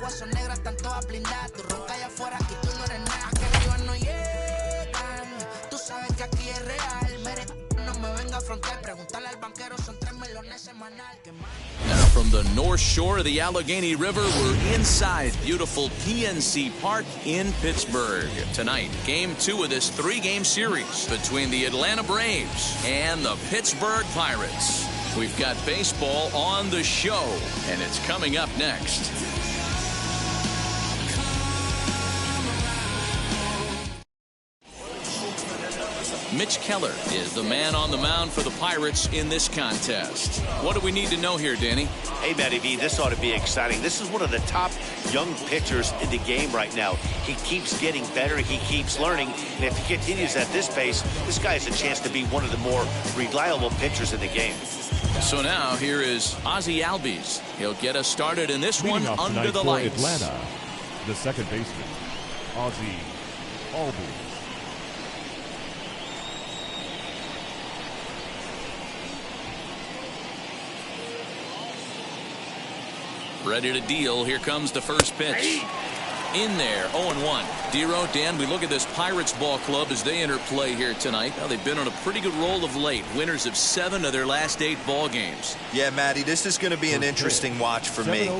Son negras, están todas blindadas. Tu ronca allá afuera, aquí tú no eres nada. Que ellos no llegan. Tú sabes que aquí es real. Mere, no me venga a frontear. Preguntarle al banquero, son 3 melones semanal. Now from the north shore of the Allegheny River, we're inside beautiful PNC Park in Pittsburgh. Tonight, game 2 of this 3-game series between the Atlanta Braves and the Pittsburgh Pirates. We've got baseball on the show, and it's coming up next. Mitch Keller is the man on the mound for the Pirates in this contest. What do we need to know here, Danny? Hey, Matty V, this ought to be exciting. This is one of the top young pitchers in the game right now. He keeps getting better. He keeps learning. And if he continues at this pace, this guy has a chance to be one of the more reliable pitchers in the game. So now here is Ozzie Albies. He'll get us started in this one under the lights. Atlanta, the second baseman, Ozzie Albies. Ready to deal. Here comes the first pitch. In there, 0-1. Dero, Dan, we look at this Pirates ball club as they enter play here tonight. Now, they've been on a pretty good roll of late. Winners of 7 of their last 8 ball games. Yeah, Matty, this is going to be an interesting watch for me.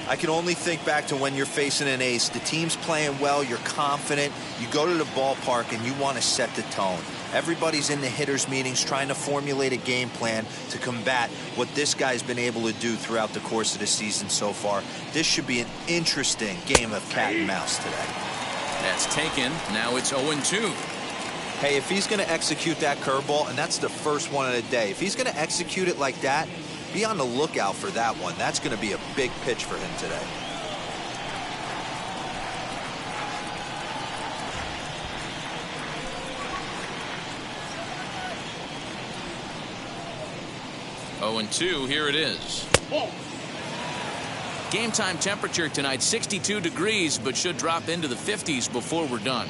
I can only think back to when you're facing an ace. The team's playing well. You're confident. You go to the ballpark and you want to set the tone. Everybody's in the hitters' meetings trying to formulate a game plan to combat what this guy's been able to do throughout the course of the season so far. This should be an interesting game of cat and mouse today. That's taken. Now it's 0-2. Hey, if he's going to execute that curveball, and that's the first one of the day, if he's going to execute it like that, be on the lookout for that one. That's going to be a big pitch for him today. Oh, and 2, here it is. Game time temperature tonight, 62 degrees, but should drop into the 50s before we're done.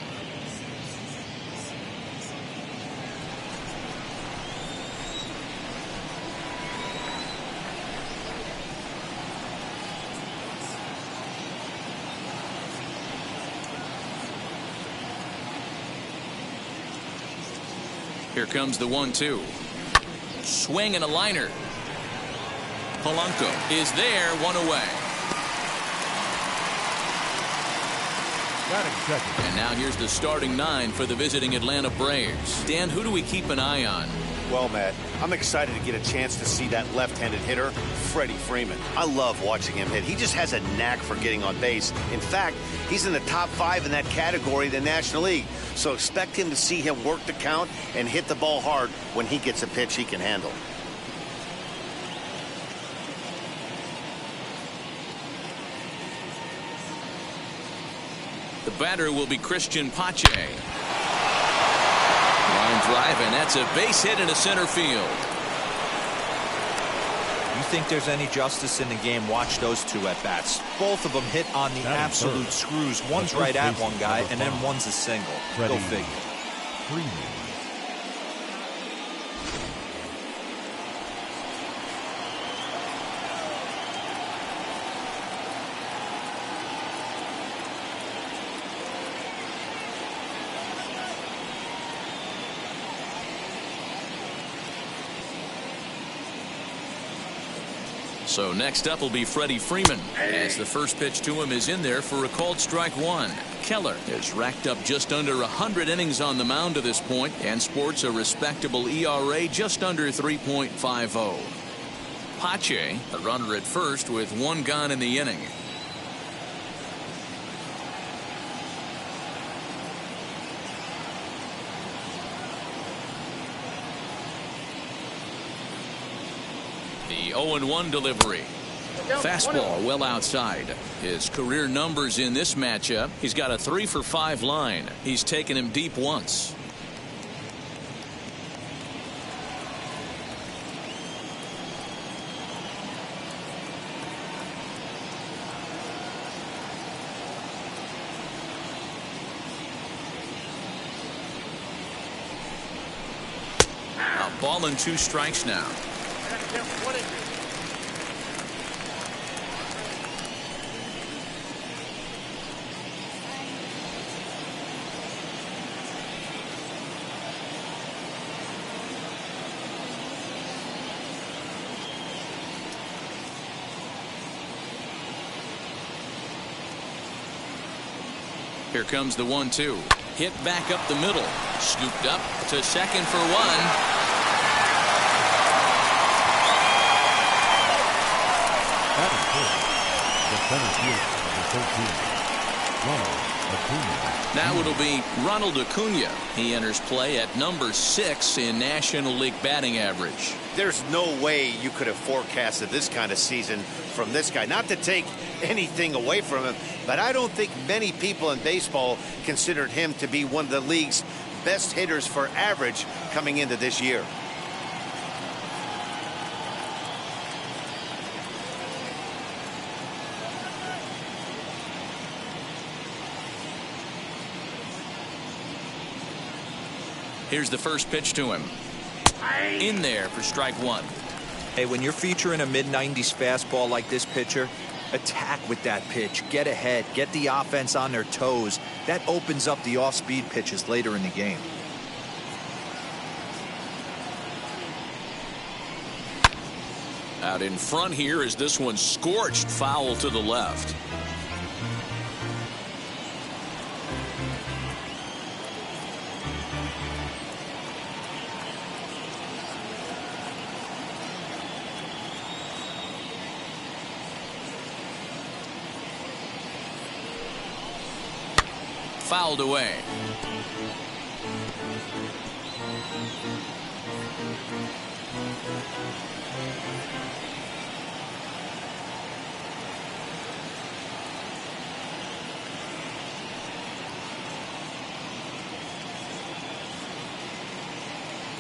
Here comes the 1-2. Swing and a liner. Polanco is there, 1 away. And now here's the starting 9 for the visiting Atlanta Braves. Dan, who do we keep an eye on? Well, Matt, I'm excited to get a chance to see that left-handed hitter, Freddie Freeman. I love watching him hit. He just has a knack for getting on base. In fact, he's in the top 5 in that category in the National League. So expect him to see him work the count and hit the ball hard when he gets a pitch he can handle. The batter will be Christian Pache. Line drive, and that's a base hit into center field. You think there's any justice in the game? Watch those 2 at-bats. Both of them hit on the absolute screws. One's right at one guy, and then one's a single. Go figure. So next up will be Freddie Freeman, as the first pitch to him is in there for a called strike 1. Keller has racked up just under 100 innings on the mound to this point and sports a respectable ERA just under 3.50. Pache, a runner at first with 1 gone in the inning. The 0-1 delivery. Fastball well outside. His career numbers in this matchup. He's got a 3-for-5 line. He's taken him deep once. A ball and 2 strikes now. Here comes the 1-2. Hit back up the middle. Scooped up to second for one. That is good. The center fielder, number 13, Ronald Acuna. Now it'll be Ronald Acuna. He enters play at number 6 in National League batting average. There's no way you could have forecasted this kind of season from this guy. Not to take anything away from him, but I don't think many people in baseball considered him to be one of the league's best hitters for average coming into this year. Here's the first pitch to him. In there for strike one. Hey, when you're featuring a mid-90s fastball like this pitcher, attack with that pitch. Get ahead. Get the offense on their toes. That opens up the off-speed pitches later in the game. Out in front here is this one scorched foul to the left. Fouled away.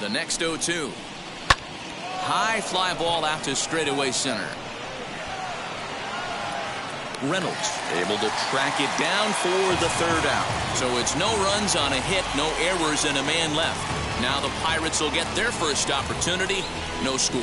The next 0-2. High fly ball out to straightaway center. Reynolds able to track it down for the third out. So it's no runs on a hit, no errors, and a man left. Now the Pirates will get their first opportunity. No score.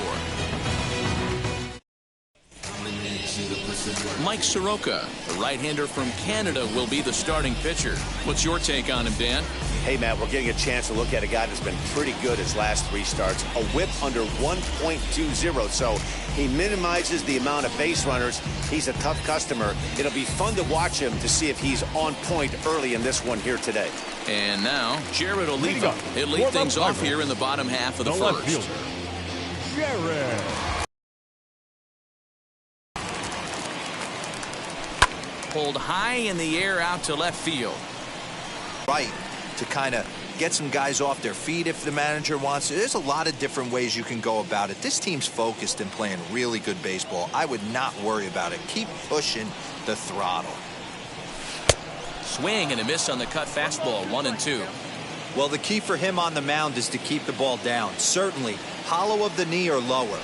Mike Soroka, the right-hander from Canada, will be the starting pitcher. What's your take on him, Dan? Hey, Matt, we're getting a chance to look at a guy that's been pretty good his last 3 starts. A whip under 1.20, so he minimizes the amount of base runners. He's a tough customer. It'll be fun to watch him to see if he's on point early in this one here today. And now, Jared Oliva. He'll lead things off here in the bottom half of the first. Jared. Pulled high in the air out to left field. Right, to kind of get some guys off their feet if the manager wants to. There's a lot of different ways you can go about it. This team's focused and playing really good baseball. I would not worry about it. Keep pushing the throttle. Swing and a miss on the cut fastball, 1-2. Well, the key for him on the mound is to keep the ball down. Certainly, hollow of the knee or lower.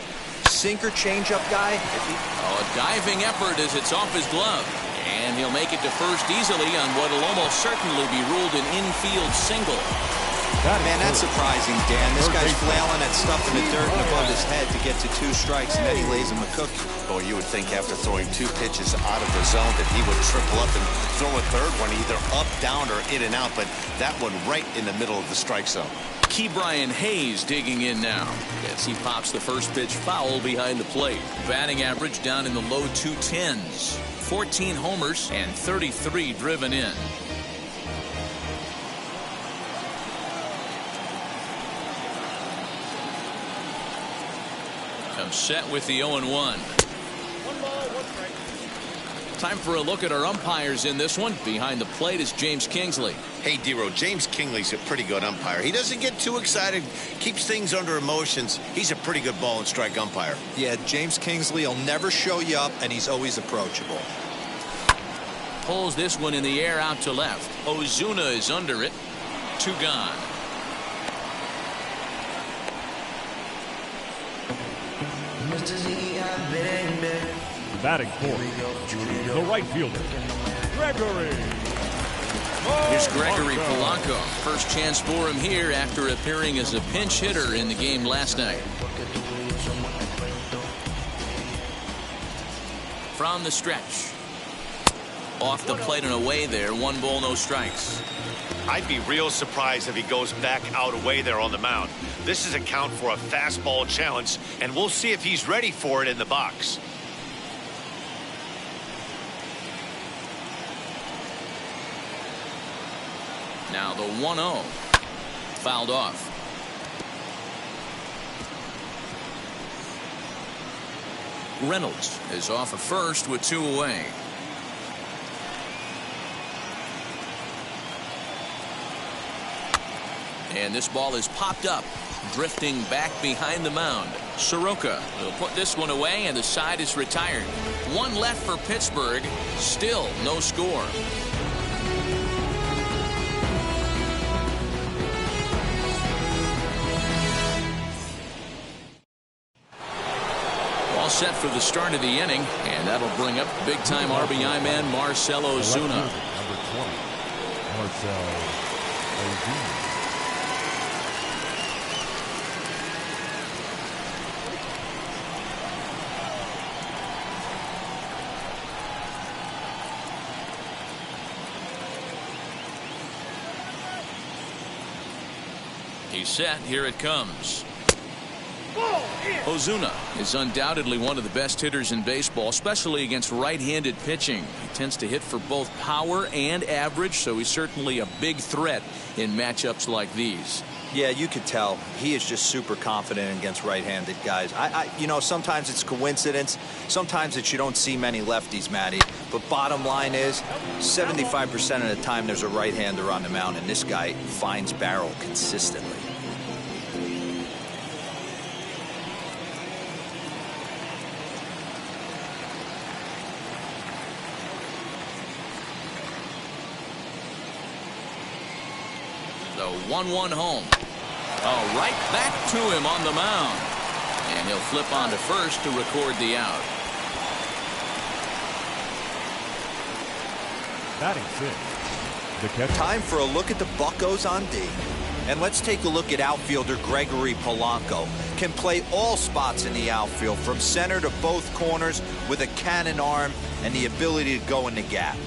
Sinker changeup guy. A diving effort as it's off his glove. And he'll make it to first easily on what will almost certainly be ruled an infield single. Man, that's surprising, Dan. This guy's flailing at stuff in the dirt and above his head to get to 2 strikes, and then he lays him a cookie. Oh, you would think after throwing 2 pitches out of the zone that he would triple up and throw a third one either up, down, or in and out, but that one right in the middle of the strike zone. Ke'Bryan Hayes digging in now as he pops the first pitch foul behind the plate. Batting average down in the low 210s. 14 homers and 33 driven in. Comes set with the 0-1. Time for a look at our umpires in this one. Behind the plate is James Kingsley. Hey, Dero, James Kingsley's a pretty good umpire. He doesn't get too excited, keeps things under emotions. He's a pretty good ball and strike umpire. Yeah, James Kingsley will never show you up, and he's always approachable. Pulls this one in the air out to left. Ozuna is under it. 2 gone. Batting fourth, the right fielder, Gregory. Here's Gregory Polanco. First chance for him here after appearing as a pinch hitter in the game last night. From the stretch. Off the plate and away there. 1 ball, no strikes. I'd be real surprised if he goes back out away there on the mound. This is a count for a fastball challenge, and we'll see if he's ready for it in the box. Now the 1-0. Fouled off. Reynolds is off at first with 2 away. And this ball is popped up, drifting back behind the mound. Soroka will put this one away, and the side is retired. 1 left for Pittsburgh. Still no score. All set for the start of the inning, and that'll bring up big-time RBI man Marcell Ozuna. Number 20, Marcell Ozuna. He's set. Here it comes. Ozuna is undoubtedly one of the best hitters in baseball, especially against right-handed pitching. He tends to hit for both power and average, so he's certainly a big threat in matchups like these. Yeah, you could tell he is just super confident against right-handed guys. You know, sometimes it's coincidence. Sometimes it's you don't see many lefties, Matty. But bottom line is 75% of the time there's a right-hander on the mound, and this guy finds barrel consistently. The 1-1 home. Oh, right back to him on the mound. And he'll flip on to first to record the out. Batting 6, the catcher. Time for a look at the Buccos on D. And let's take a look at outfielder Gregory Polanco. Can play all spots in the outfield, from center to both corners, with a cannon arm and the ability to go in the gap.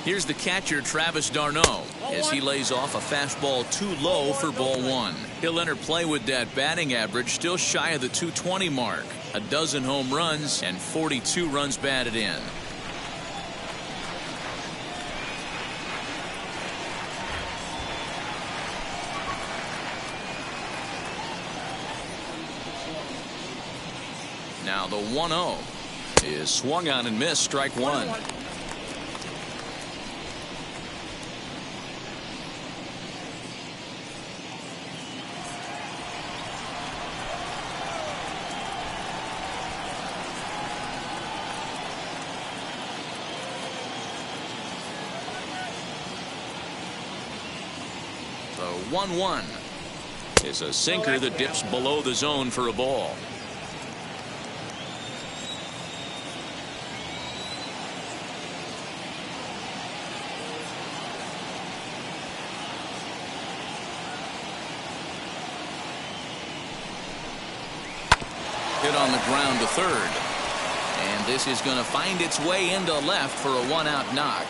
Here's the catcher, Travis d'Arnaud, as he lays off a fastball too low for ball 1. He'll enter play with that batting average still shy of the 220 mark. A dozen home runs and 42 runs batted in. Now the 1-0 is swung on and missed, strike 1. The 1-1 is a sinker that dips below the zone for a ball. Hit on the ground to third. And this is going to find its way into left for a 1-out knock.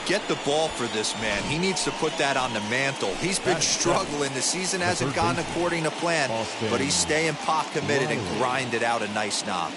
Get the ball for this man. He needs to put that on the mantle. He's been struggling. The season hasn't gone according to plan, but he's staying pot committed and grinded out a nice knock.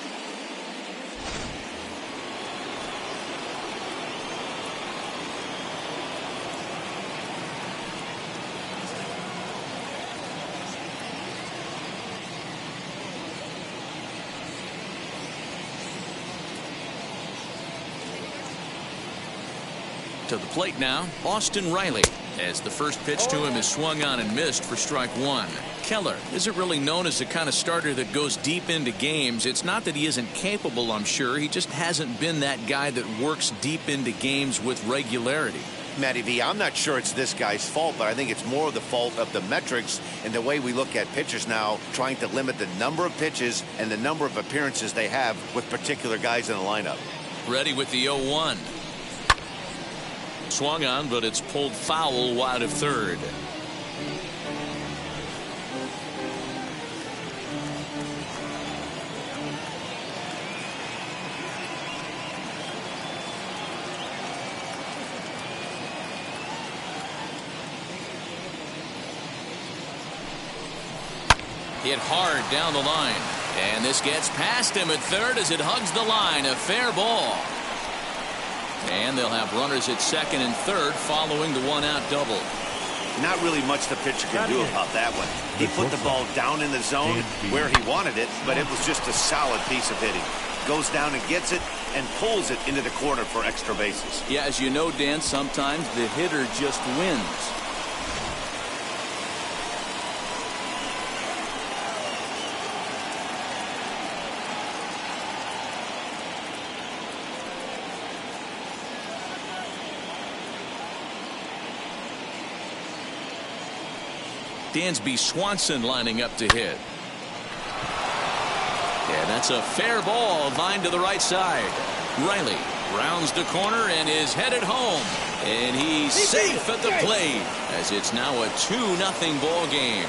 To the plate now, Austin Riley, as the first pitch to him is swung on and missed for strike 1. Keller isn't really known as the kind of starter that goes deep into games. It's not that he isn't capable, I'm sure. He just hasn't been that guy that works deep into games with regularity. Matty V, I'm not sure it's this guy's fault, but I think it's more the fault of the metrics and the way we look at pitchers now, trying to limit the number of pitches and the number of appearances they have with particular guys in the lineup. Ready with the 0-1. Swung on, but it's pulled foul wide of third. Hit hard down the line. And this gets past him at third as it hugs the line. A fair ball. And they'll have runners at second and third following the one-out double. Not really much the pitcher can do about that one. He put the ball down in the zone where he wanted it, but it was just a solid piece of hitting. Goes down and gets it and pulls it into the corner for extra bases. Yeah, as you know, Dan, sometimes the hitter just wins. Dansby Swanson lining up to hit. Yeah, that's a fair ball, lined to the right side. Riley rounds the corner and is headed home. And he's safe at the plate as it's now a 2-0 ball game.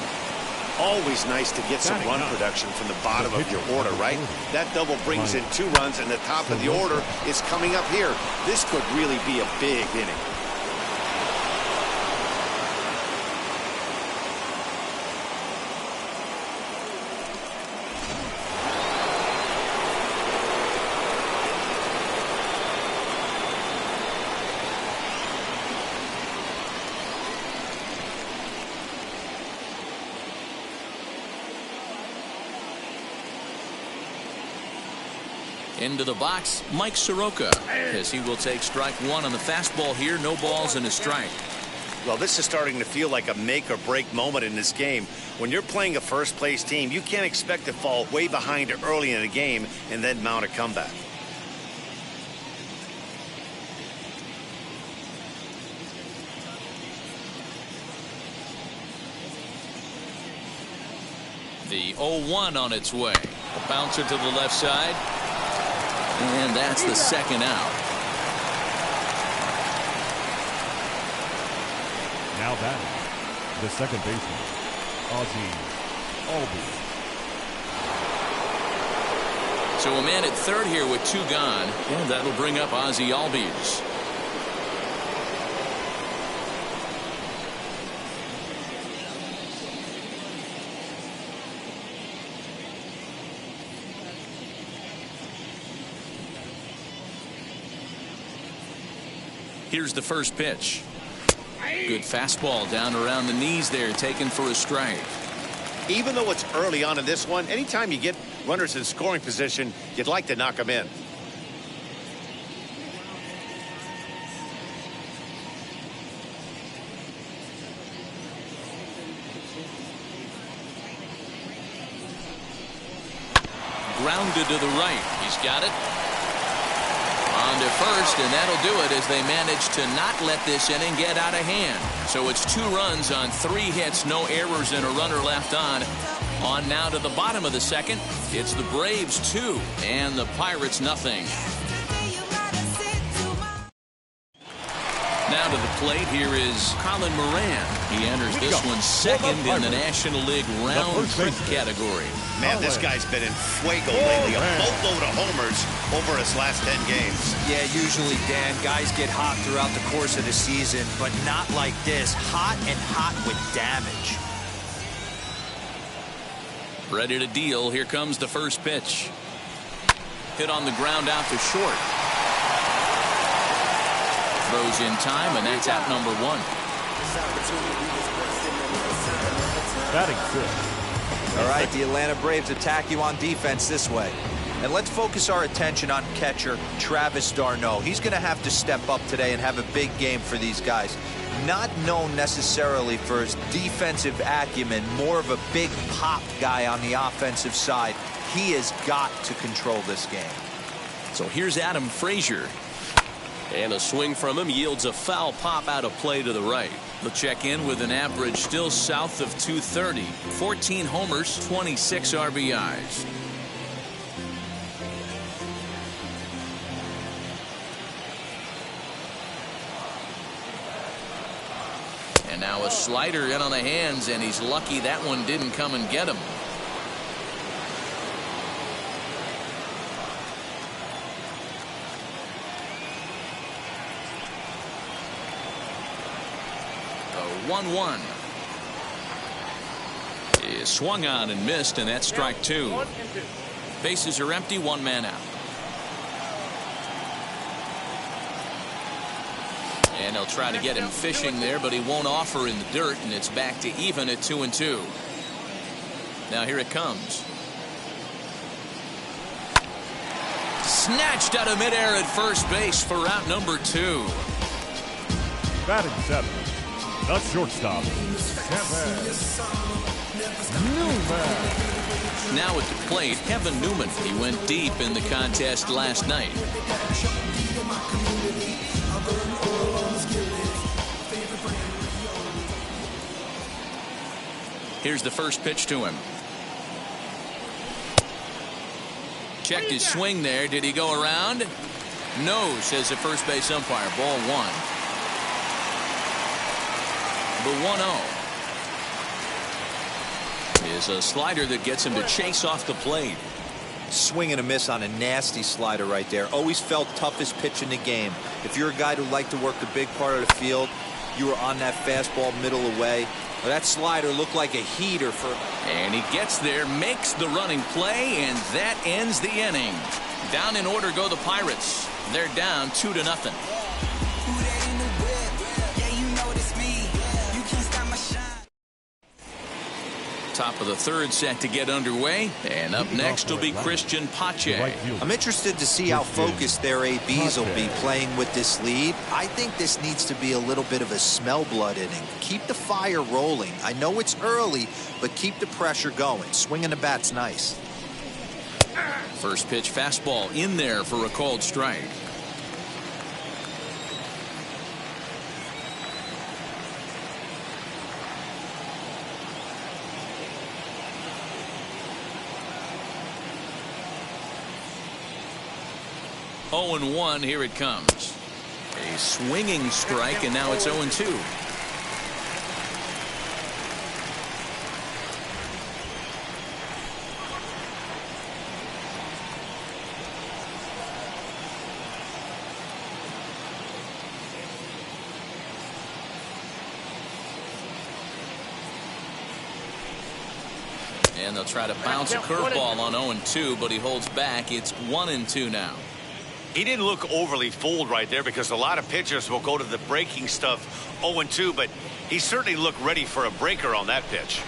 Always nice to get some run production from the bottom of your order, right? That double brings in 2 runs, and the top of the order is coming up here. This could really be a big inning. Into the box, Mike Soroka, as he will take strike one on the fastball here. No balls and a strike. Well, this is starting to feel like a make-or-break moment in this game. When you're playing a first-place team, you can't expect to fall way behind early in a game and then mount a comeback. The 0-1 on its way. A bouncer to the left side. And that's the second out. Now batting, the second baseman, Ozzie Albies. So a man at third here with 2 gone. And that'll bring up Ozzie Albies. Here's the first pitch. Good fastball down around the knees there, taken for a strike. Even though it's early on in this one, anytime you get runners in scoring position, you'd like to knock them in. Grounded to the right. He's got it. On to first, and that'll do it as they manage to not let this inning get out of hand. So it's 2 runs on 3 hits, no errors, and a runner left on. On now to the bottom of the second. It's the Braves 2 and the Pirates nothing. Now to the plate, here is Colin Moran. He enters this one second in the National League round trip category. Man, this guy's been in fuego lately. A boatload of homers over his last 10 games. Yeah, usually, Dan, guys get hot throughout the course of the season, but not like this. Hot and hot with damage. Ready to deal. Here comes the first pitch. Hit on the ground out to short. Throws in time, and that's out number 1. Batting 6. All right, the Atlanta Braves attack you on defense this way. And let's focus our attention on catcher Travis d'Arnaud. He's going to have to step up today and have a big game for these guys. Not known necessarily for his defensive acumen, more of a big pop guy on the offensive side. He has got to control this game. So here's Adam Frazier. And a swing from him yields a foul pop out of play to the right. He'll check in with an average still south of 230. 14 homers, 26 RBIs. And now a slider in on the hands, and he's lucky that one didn't come and get him. The 1-1. is swung on and missed, and that's strike 2. Bases are empty, 1 man out. And they'll try to get him fishing there, but he won't offer in the dirt, and it's back to even at 2-2. Now here it comes. Snatched out of midair at first base for out number 2. Batting 7, the shortstop, Kevin Newman. Now at the plate, Kevin Newman. He went deep in the contest last night. Here's the first pitch to him. Checked his swing there. Did he go around? No, says the first base umpire. Ball 1. The 1-0 is a slider that gets him to chase off the plate. Swing and a miss on a nasty slider right there. Always felt toughest pitch in the game. If you're a guy who liked to work the big part of the field, you were on that fastball middle away. Well, that slider looked like a heater for. And he gets there, makes the running play, and that ends the inning. Down in order go the Pirates. They're down 2-0. Top of the third set to get underway, and up next will be Christian Pache. I'm interested to see how focused their ABs will be playing with this lead. I think this needs to be a little bit of a smell blood inning. Keep the fire rolling. I know it's early, but keep the pressure going. Swinging the bat's nice. First pitch fastball in there for a called strike. Oh, 0-1, here it comes. A swinging strike, and now it's 0-2. And they'll try to bounce a curveball on 0-2, but he holds back. It's 1-2 now. He didn't look overly fooled right there, because a lot of pitchers will go to the breaking stuff 0-2, but he certainly looked ready for a breaker on that pitch.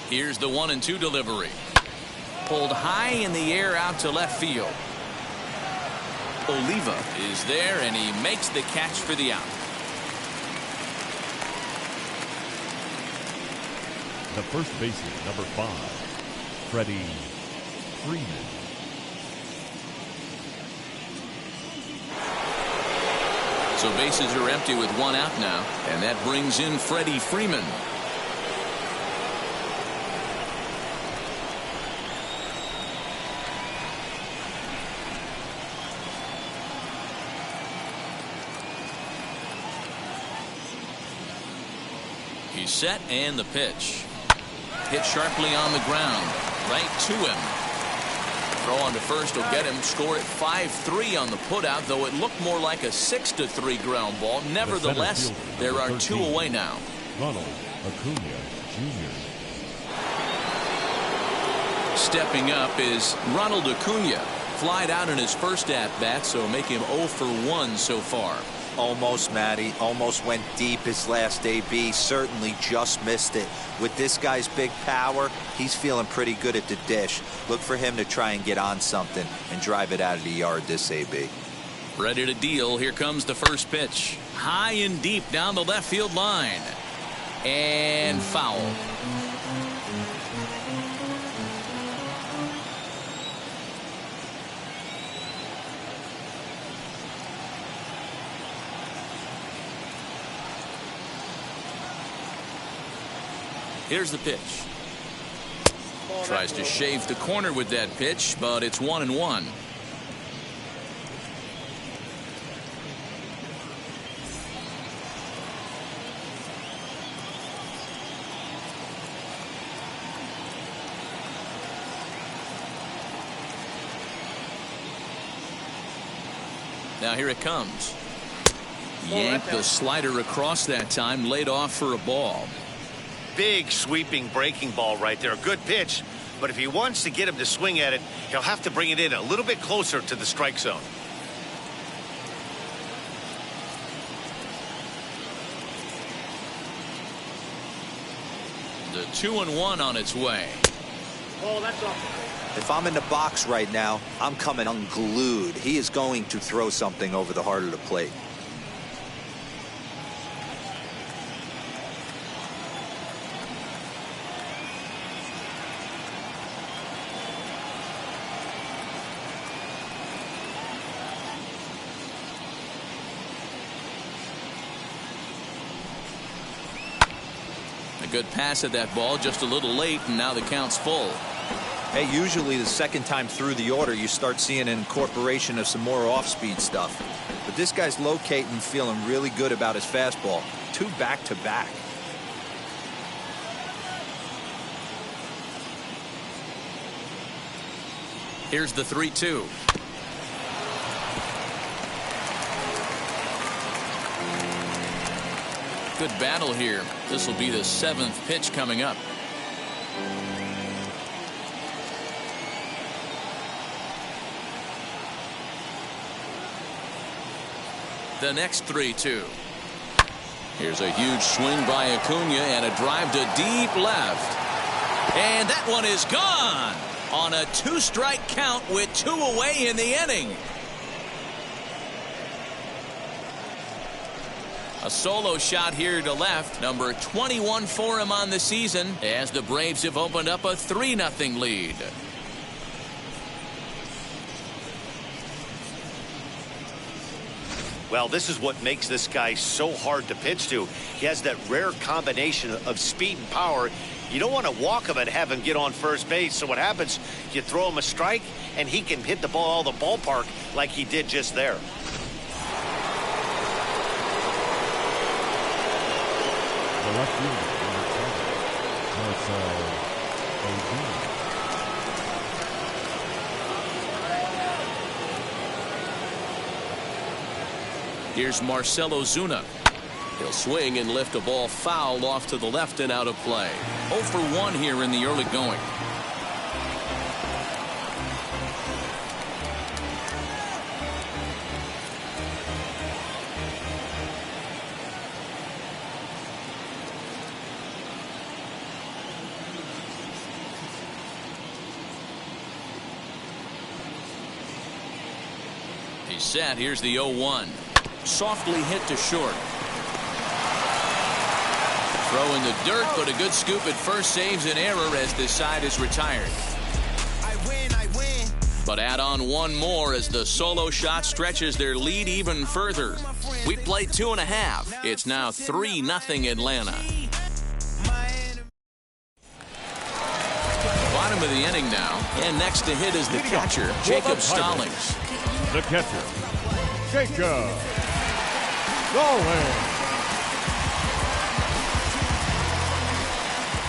Here's the 1-2 delivery. Pulled high in the air out to left field. Oliva is there, and he makes the catch for the out. The first baseman, number 5, Freddie Freeman. So bases are empty with 1 out now, and that brings in Freddie Freeman. He's set, and the pitch. Hit sharply on the ground. Right to him. Throw on to first will get him. Score at 5-3 on the putout, though it looked more like a 6-3 ground ball. Nevertheless, there are 2 away now. Ronald Acuna Jr. Stepping up is Ronald Acuna. Flied out in his first at-bat, so make him 0 for 1 so far. Almost, Matty. Almost went deep his last AB. Certainly just missed it. With this guy's big power, he's feeling pretty good at the dish. Look for him to try and get on something and drive it out of the yard this AB. Ready to deal. Here comes the first pitch. High and deep down the left field line. And foul. Here's the pitch. Tries to shave the corner with that pitch, but it's 1-1. Now here it comes. Yanked the slider across that time, laid off for a ball. Big sweeping breaking ball right there. A good pitch, but if he wants to get him to swing at it, he'll have to bring it in a little bit closer to the strike zone. The 2-1 on its way. Oh, that's off. If I'm in the box right now, I'm coming unglued. He is going to throw something over the heart of the plate. Good pass at that ball, just a little late, and now the count's full. Hey, usually the second time through the order, you start seeing an incorporation of some more off-speed stuff. But this guy's locating, feeling really good about his fastball. 2 back-to-back. Here's the 3-2. Good battle here. This will be the 7th pitch coming up. The next 3-2. Here's a huge swing by Acuna and a drive to deep left. And that one is gone on a 2-strike count with 2 away in the inning. A solo shot here to left, number 21 for him on the season, as the Braves have opened up a 3-0 lead. Well, this is what makes this guy so hard to pitch to. He has that rare combination of speed and power. You don't want to walk him and have him get on first base. So what happens, you throw him a strike, and he can hit the ball out of the ballpark like he did just there. The left fielder, Marcell Ozuna. Here's Marcell Ozuna. He'll swing and lift a ball foul off to the left and out of play. 0 for 1 here in the early going. He's set. Here's the 0-1. Softly hit to short. Throw in the dirt, but a good scoop at first saves an error as this side is retired. I win. But add on one more as the solo shot stretches their lead even further. We played 2.5. It's now 3-0 Atlanta. Bottom of the inning now, and next to hit is the catcher, Jacob Stallings. The catcher, Jacob Stallings.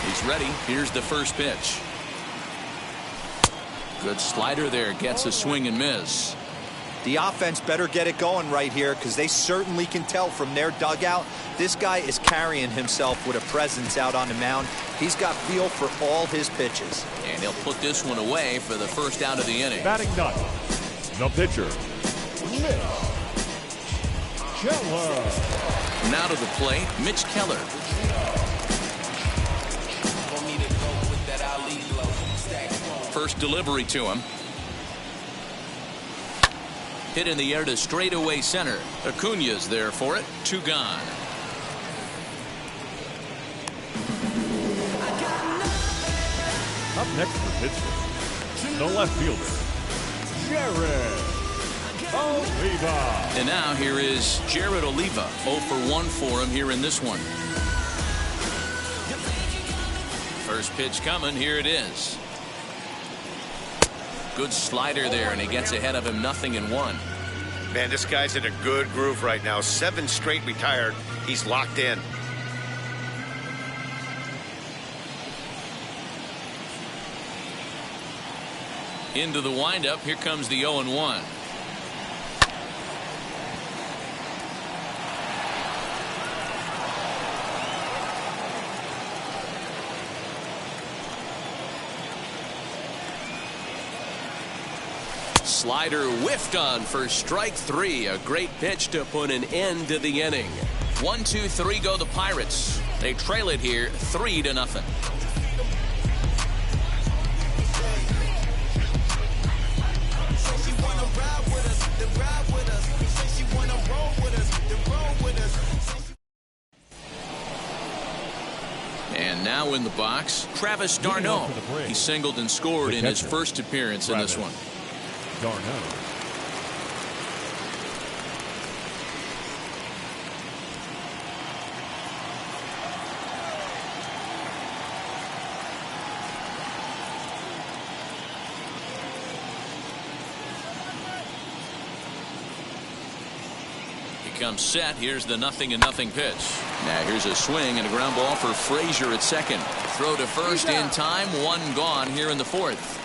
He's ready. Here's the first pitch. Good slider there. Gets a swing and miss. The offense better get it going right here, because they certainly can tell from their dugout this guy is carrying himself with a presence out on the mound. He's got feel for all his pitches. And he'll put this one away for the first out of the inning. Batting ninth, the pitcher, Mitch Keller. Now to the plate, Mitch Keller. First delivery to him. Hit in the air to straightaway center. Acuna's there for it. 2 gone. Up next for Pittsburgh, the left fielder, Jared Oliva. And now here is Jared Oliva. 0 for 1 for him here in this one. First pitch coming. Here it is. Good slider there, and he gets ahead of him. 0-1. Man, this guy's in a good groove right now. 7 straight retired. He's locked in. Into the windup. Here comes the 0-1. slider whiffed on for strike 3. A great pitch to put an end to the inning. 1-2-3 go the Pirates. They trail it here 3-0. And now in the box, Travis d'Arnaud. He singled and scored in his first appearance in this one. d'Arnaud. Comes set. Here's the 0-0 pitch. Now here's a swing and a ground ball for Frazier at second. Throw to first in time. One gone here in the fourth.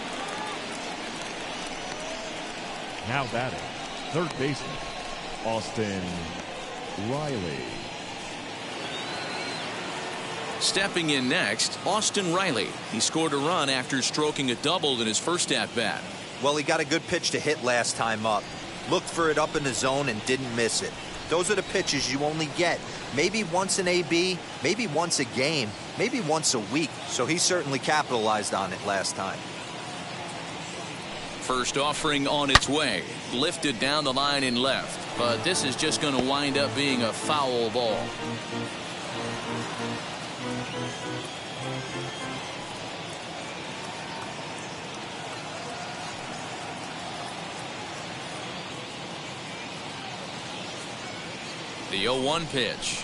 Now batting, third baseman, Austin Riley. Stepping in next, Austin Riley. He scored a run after stroking a double in his first at-bat. Well, he got a good pitch to hit last time up. Looked for it up in the zone and didn't miss it. Those are the pitches you only get maybe once an AB, maybe once a game, maybe once a week. So he certainly capitalized on it last time. First offering on its way. Lifted down the line in left. But this is just going to wind up being a foul ball. The 0-1 pitch.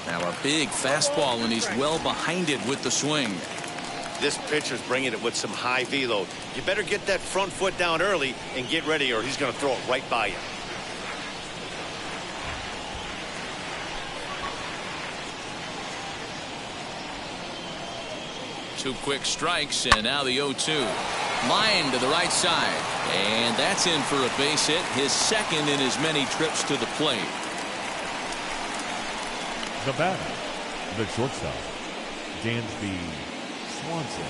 Now a big fastball, and he's well behind it with the swing. This pitcher's bringing it with some high velo. You better get that front foot down early and get ready, or he's going to throw it right by you. Two quick strikes, and now the 0-2. Line to the right side. And that's in for a base hit, his second in as many trips to the plate. The batter, the shortstop, Dansby Swanson.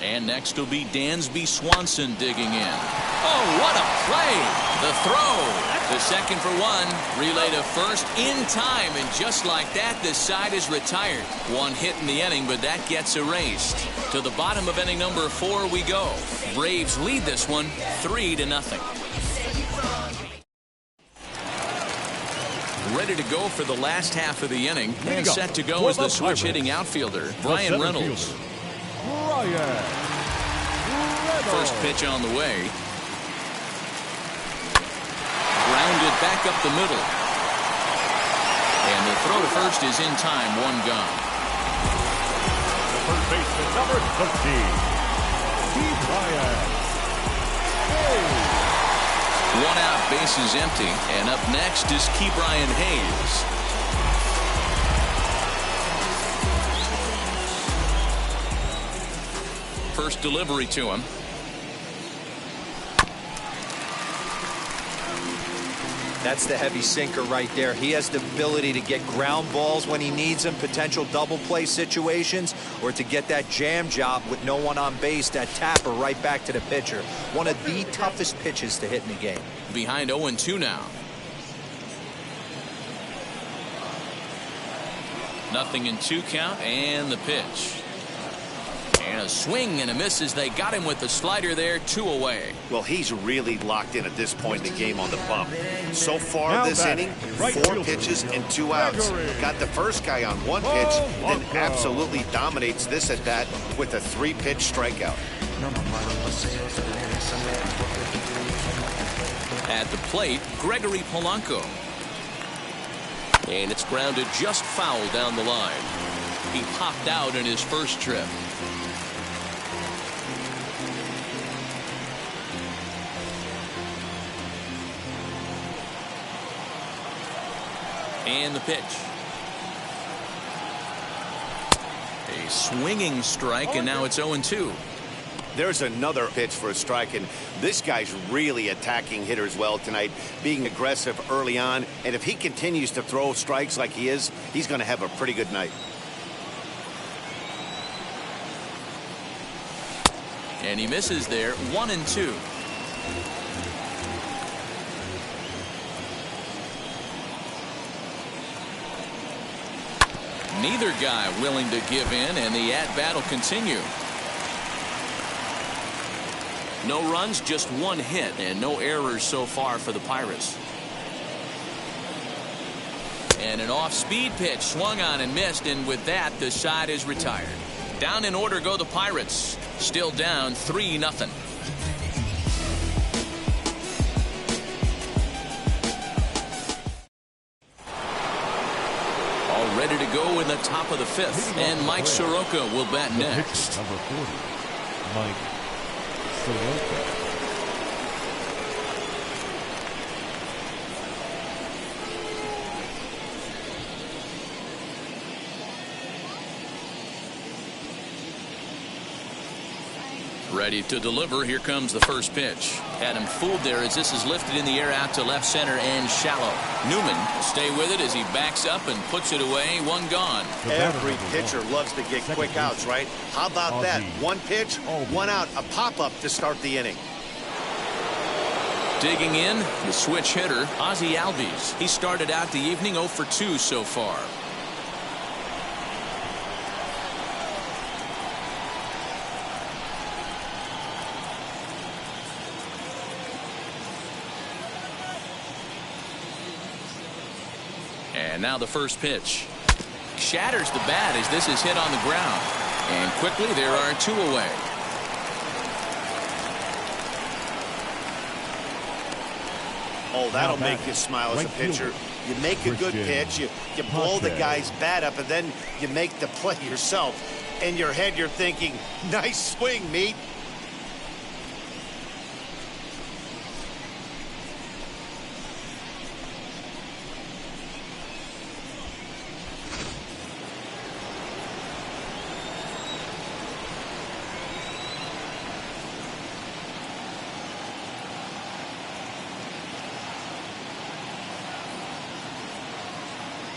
And next will be Dansby Swanson digging in. Oh, what a play! The throw to second for one. Relay to first in time, and just like that, this side is retired. One hit in the inning, but that gets erased. To the bottom of inning number 4 we go. Braves lead this one 3-0. Ready to go for the last half of the inning. And set to go is the switch-hitting outfielder, Bryan Reynolds. First pitch on the way. Grounded back up the middle. And the throw to first is in time. One gone. The first baseman, number 13, Steve Bryant. One out, base is empty. And up next is Ke'Bryan Hayes. First delivery to him. That's the heavy sinker right there. He has the ability to get ground balls when he needs them, potential double play situations, or to get that jam job with no one on base, that tapper right back to the pitcher. One of the toughest pitches to hit in the game. Behind 0-2 now. Nothing in 2 count, and the pitch. And a swing and a miss as they got him with the slider there, 2 away. Well, he's really locked in at this point in the game on the bump. So far this inning, 4 pitches and 2 outs. Got the first guy on 1 pitch, then absolutely dominates this at bat with a 3-pitch strikeout. At the plate, Gregory Polanco. And it's grounded just foul down the line. He popped out in his first trip. And the pitch. A swinging strike, and now it's 0-2. There's another pitch for a strike, and this guy's really attacking hitters well tonight, being aggressive early on. And if he continues to throw strikes like he is, he's going to have a pretty good night. And he misses there, 1-2. Neither guy willing to give in, and the at-bat will continue. No runs, just one hit, and no errors so far for the Pirates. And an off-speed pitch swung on and missed, and with that, the side is retired. Down in order go the Pirates. Still down 3-0. All ready to go in the top of the 5th, and Mike Soroka will bat next. Number 40, Mike Soroka. Ready to deliver. Here comes the first pitch. Had him fooled there as this is lifted in the air out to left center and shallow. Newman will stay with it as he backs up and puts it away. One gone. Every pitcher loves to get quick outs, right? How about that? One pitch, one out, a pop-up to start the inning. Digging in, the switch hitter, Ozzie Albies. He started out the evening 0 for 2 so far. And now the first pitch. Shatters the bat as this is hit on the ground. And quickly there are 2 away. Oh, that'll make you smile as a pitcher. You make a good pitch, you blow the guy's bat up, and then you make the play yourself. In your head, you're thinking, nice swing, Meat.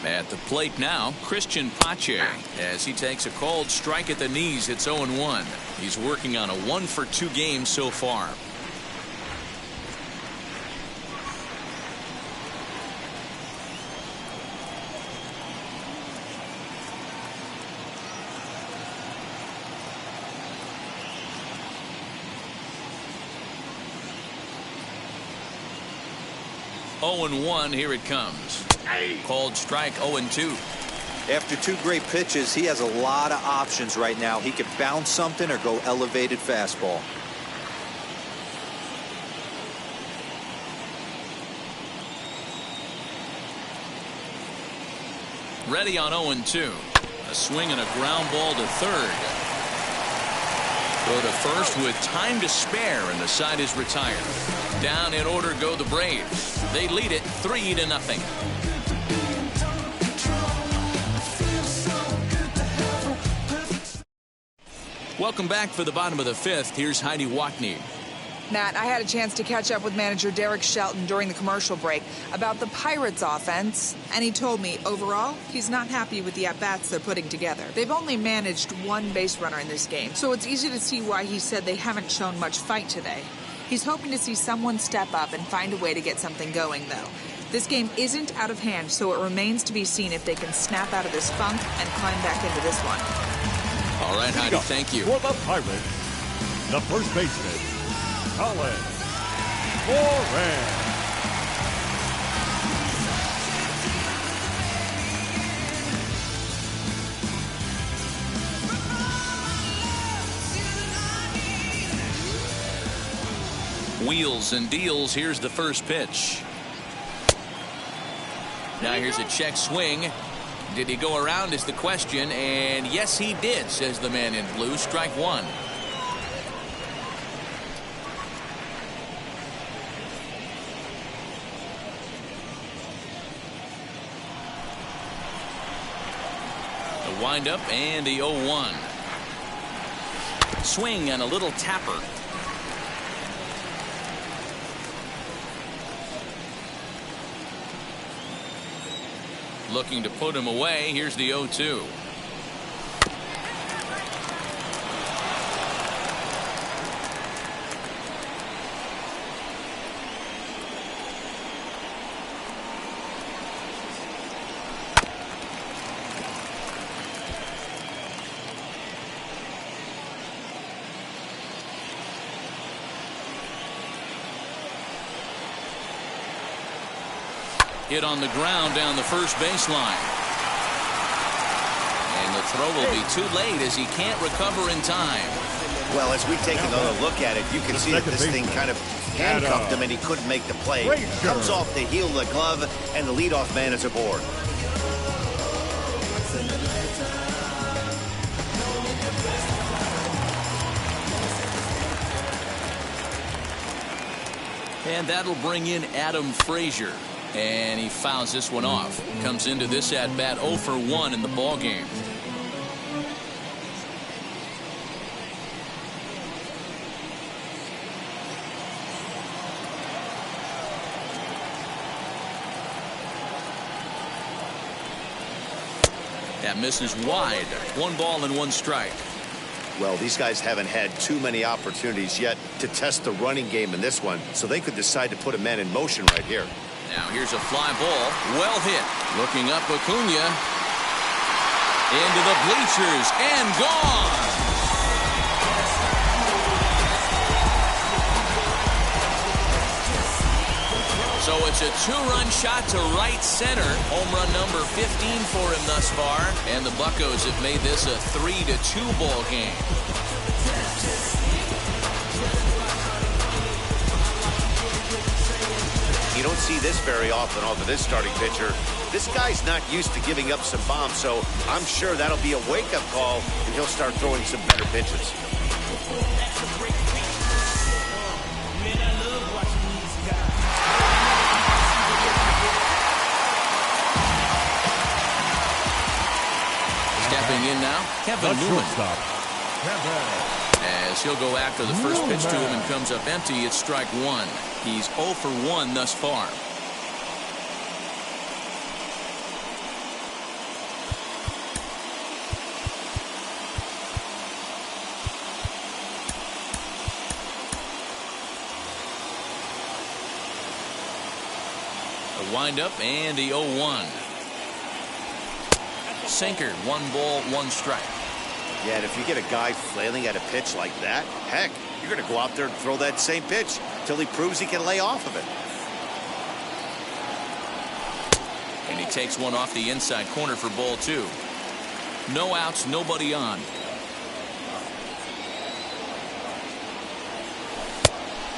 At the plate now, Christian Pache, as he takes a called strike at the knees. It's 0-1. He's working on a 1 for 2 game so far. Oh, 0-1. Here it comes. Called strike. 0-2. After 2 great pitches, he has a lot of options right now. He could bounce something or go elevated fastball. Ready on 0-2. A swing and a ground ball to third. Go to first with time to spare, and the side is retired. Down in order go the Braves. They lead it 3-0. Welcome back for the bottom of the 5th. Here's Heidi Watney. Matt, I had a chance to catch up with manager Derek Shelton during the commercial break about the Pirates offense, and he told me overall he's not happy with the at-bats they're putting together. They've only managed 1 base runner in this game, so it's easy to see why he said they haven't shown much fight today. He's hoping to see someone step up and find a way to get something going, though. This game isn't out of hand, so it remains to be seen if they can snap out of this funk and climb back into this one. All right, Heidi, thank you. For the Pirates, the first baseman, Colin Moran. Wheels and deals. Here's the first pitch. Now here's a check swing. Did he go around is the question, and yes he did, says the man in blue. Strike 1. The windup and the 0-1. Swing and a little tapper. Looking to put him away. Here's the 0-2. Hit on the ground down the first baseline. And the throw will be too late as he can't recover in time. Well, as we take another look at it, you can see that this thing kind of handcuffed him and he couldn't make the play. Comes off the heel of the glove and the leadoff man is aboard. And that'll bring in Adam Frazier. And he fouls this one off. Comes into this at bat 0 for 1 in the ball game. That misses wide. 1 ball and 1 strike. Well, these guys haven't had too many opportunities yet to test the running game in this one, so they could decide to put a man in motion right here. Now here's a fly ball. Well hit. Looking up Acuna. Into the bleachers and gone. So it's a 2-run shot to right center. Home run number 15 for him thus far. And the Buccos have made this a 3-2 ball game. You don't see this very often off of this starting pitcher. This guy's not used to giving up some bombs, so I'm sure that'll be a wake-up call, and he'll start throwing some better pitches. Stepping in now, Kevin Newman. As he'll go after the first pitch to him and comes up empty, it's strike 1. He's 0 for 1 thus far. A windup and the 0-1. Sinker, 1 ball, 1 strike. Yeah, and if you get a guy flailing at a pitch like that, heck, you're going to go out there and throw that same pitch till he proves he can lay off of it. And he takes one off the inside corner for ball 2. No outs, nobody on.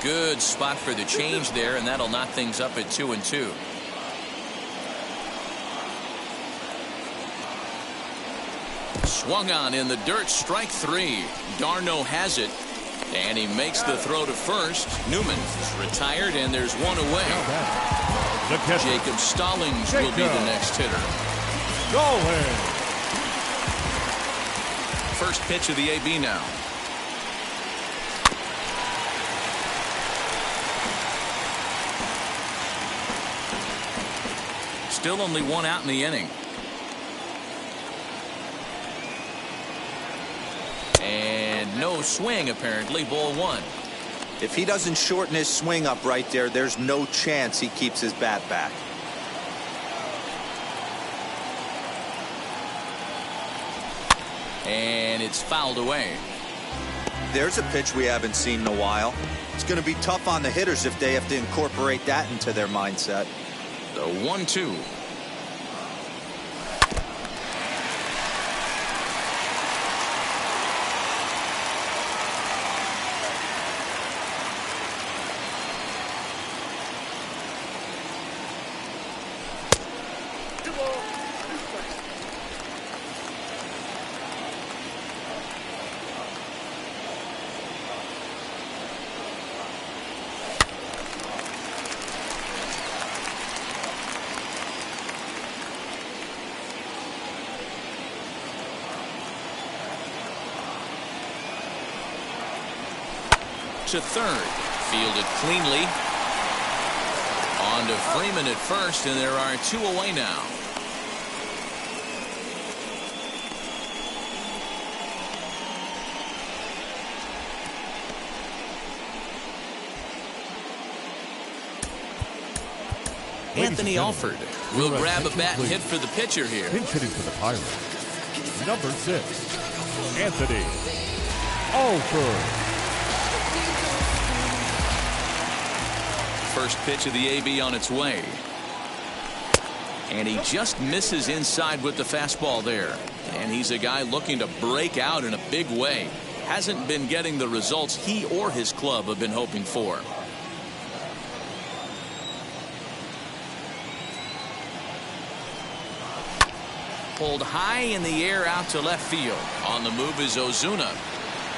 Good spot for the change there, and that'll knock things up at 2-2. Swung on in the dirt, strike 3. Darno has it, and he makes the throw to first. Newman is retired, and there's one away. Jacob Stallings will be the next hitter. First pitch of the AB now. Still only 1 out in the inning. And no swing, apparently. Ball 1. If he doesn't shorten his swing up right there, there's no chance he keeps his bat back. And it's fouled away. There's a pitch we haven't seen in a while. It's going to be tough on the hitters if they have to incorporate that into their mindset. The 1-2. to third. Fielded cleanly. On to Freeman at first, and there are 2 away now. Anthony Alford will grab a bat and hit for the pitcher here. Pinch hitting for the Pirates. Number 6, Anthony Alford. First pitch of the AB on its way. And he just misses inside with the fastball there. And he's a guy looking to break out in a big way. Hasn't been getting the results he or his club have been hoping for. Pulled high in the air out to left field. On the move is Ozuna.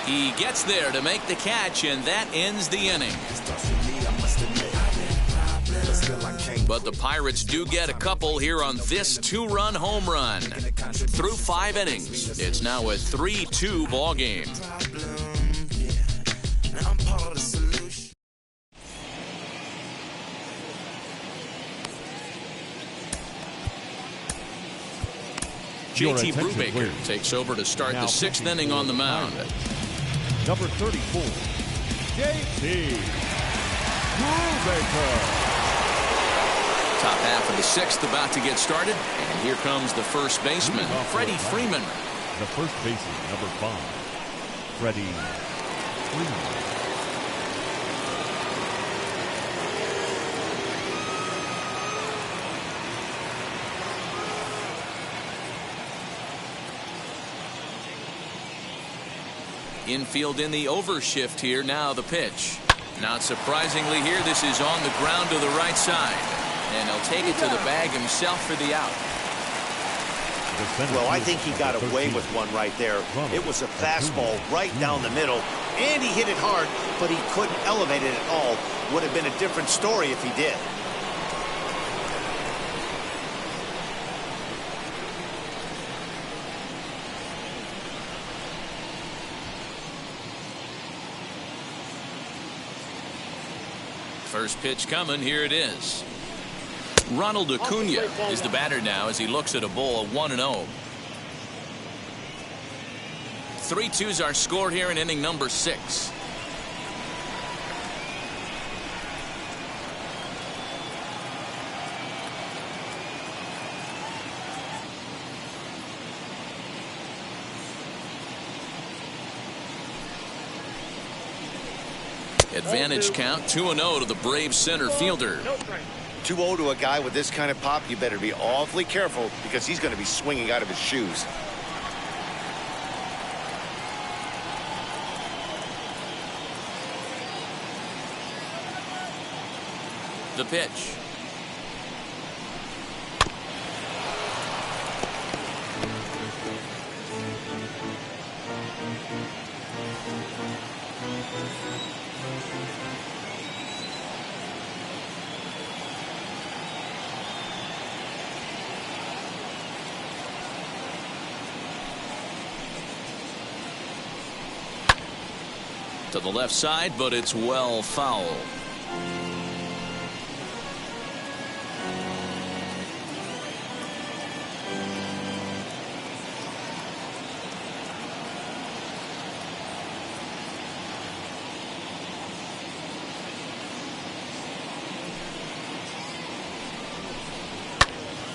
He gets there to make the catch, and that ends the inning. But the Pirates do get a couple here on this 2-run home run. Through 5 innings, it's now a 3-2 ball game. JT Brubaker takes over to start the 6th inning on the mound. Number 34, JT Brubaker. Top half of the 6th about to get started, and here comes the first baseman, Freddie Freeman. The first baseman, number 5, Freddie Freeman. Infield in the overshift here. Now the pitch. Not surprisingly here, this is on the ground to the right side. And he'll take it to the bag himself for the out. Well, I think he got away with one right there. It was a fastball right down the middle, and he hit it hard, but he couldn't elevate it at all. Would have been a different story if he did. First pitch coming. Here it is. Ronald Acuna is the batter now as he looks at a ball of 1-0. 3-2's our score here in inning number 6. Advantage count 2-0 to the Braves center fielder. 2-0 to a guy with this kind of pop, you better be awfully careful because he's going to be swinging out of his shoes. The pitch. To the left side, but it's well foul.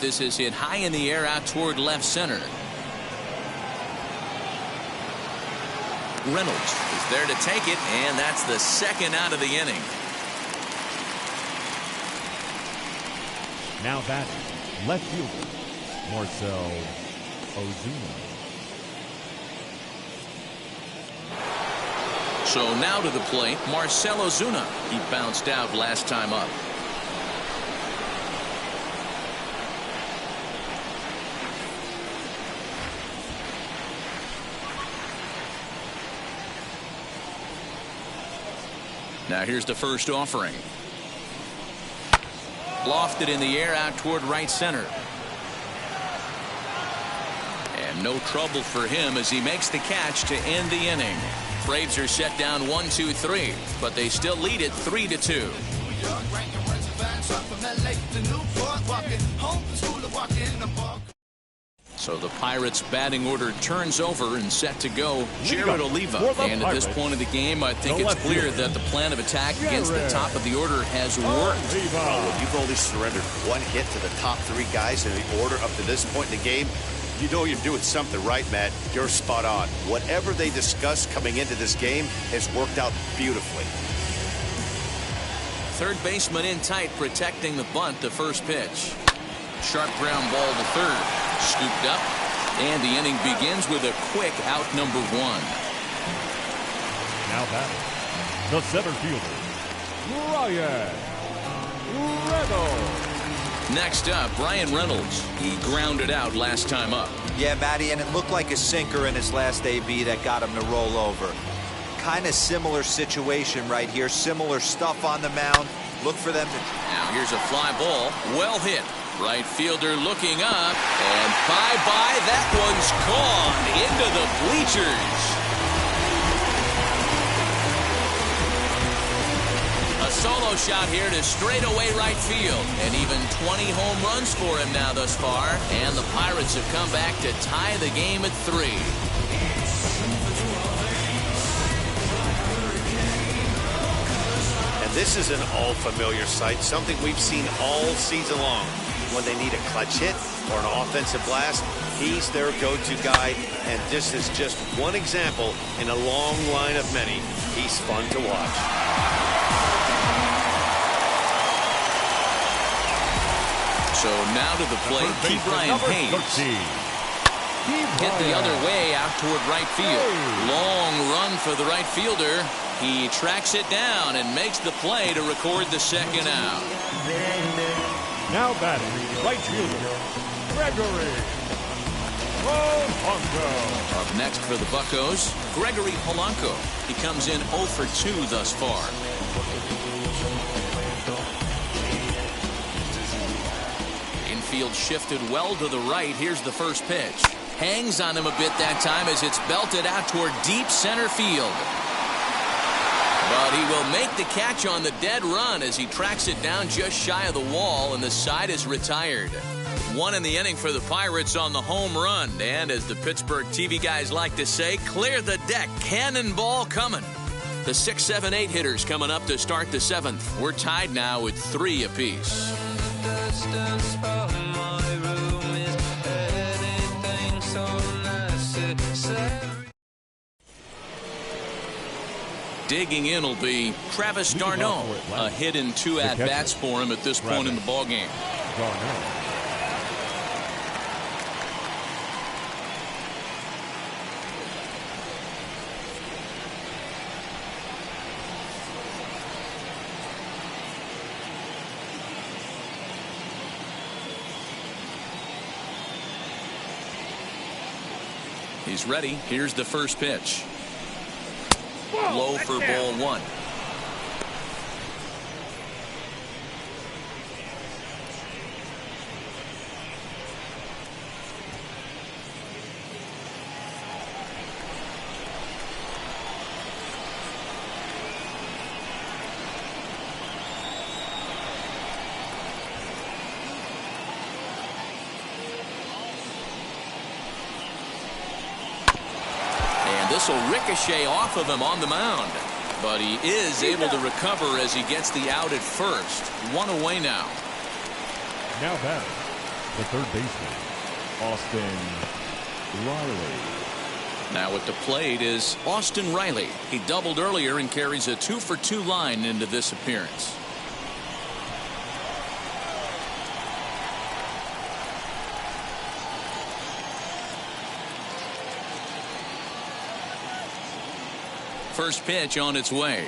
This is hit high in the air out toward left center. Reynolds is there to take it, and that's the second out of the inning. Now batting, left fielder, Marcell Ozuna. So now to the plate, Marcell Ozuna. He bounced out last time up. Now here's the first offering. Lofted in the air out toward right center. And no trouble for him as he makes the catch to end the inning. Braves are set down 1-2-3, but they still lead it 3-2. So the Pirates batting order turns over and set to go. Jared Oliva. And at this point of the game, I think it's clear that the plan of attack against the top of the order has worked. Well, when you've only surrendered one hit to the top three guys in the order up to this point in the game, you know you're doing something right, Matt. You're spot on. Whatever they discussed coming into this game has worked out beautifully. Third baseman in tight, protecting the bunt, the first pitch. Sharp ground ball to third. Scooped up, and the inning begins with a quick out number one. Now batting, the center fielder, Bryan Reynolds. Next up, Bryan Reynolds. He grounded out last time up. Yeah, Matty, and it looked like a sinker in his last AB that got him to roll over. Kind of similar situation right here. Similar stuff on the mound. Look for them to... Now here's a fly ball. Well hit. Right fielder looking up, and bye-bye, that one's gone into the bleachers. A solo shot here to straightaway right field, and even 20 home runs for him now thus far, and the Pirates have come back to tie the game at 3. And this is an all-familiar sight, something we've seen all season long. When they need a clutch hit or an offensive blast, he's their go-to guy, and this is just one example in a long line of many. He's fun to watch. So now to the plate, Ke'Bryan Hayes. Hit the other way out toward right field. Long run for the right fielder. He tracks it down and makes the play to record the second out. Now batting, right fielder, Gregory Polanco. Up next for the Buccos, Gregory Polanco. He comes in 0 for 2 thus far. Infield shifted well to the right. Here's the first pitch. Hangs on him a bit that time as it's belted out toward deep center field. But he will make the catch on the dead run as he tracks it down just shy of the wall, and the side is retired. 1 in the inning for the Pirates on the home run. And as the Pittsburgh TV guys like to say, clear the deck. Cannonball coming. The 6, 7, 8 hitters coming up to start the 7th. We're tied now with 3 apiece. Digging in will be Travis d'Arnaud. A hit in 2 at-bats for him at this point in the ballgame. He's ready. Here's the first pitch. Low for ball 1. This will ricochet off of him on the mound. But he is able to recover as he gets the out at first. 1 away now. Now batting, the third baseman, Austin Riley. Now at the plate is Austin Riley. He doubled earlier and carries a 2 for 2 line into this appearance. First pitch on its way.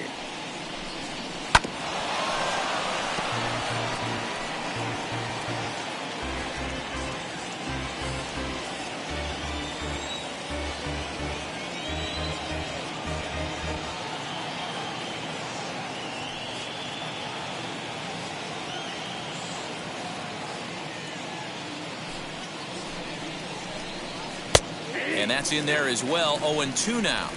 And that's in there as well. 0-2 now.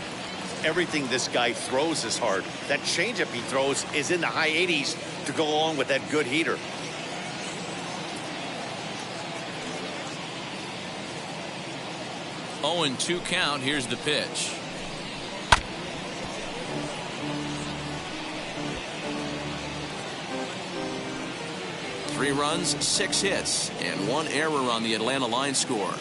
everything this guy throws is hard. That changeup he throws is in the high 80s to go along with that good heater. Oh, and 2 count. Here's the pitch. Three runs, 6 hits, and 1 error on the Atlanta line score.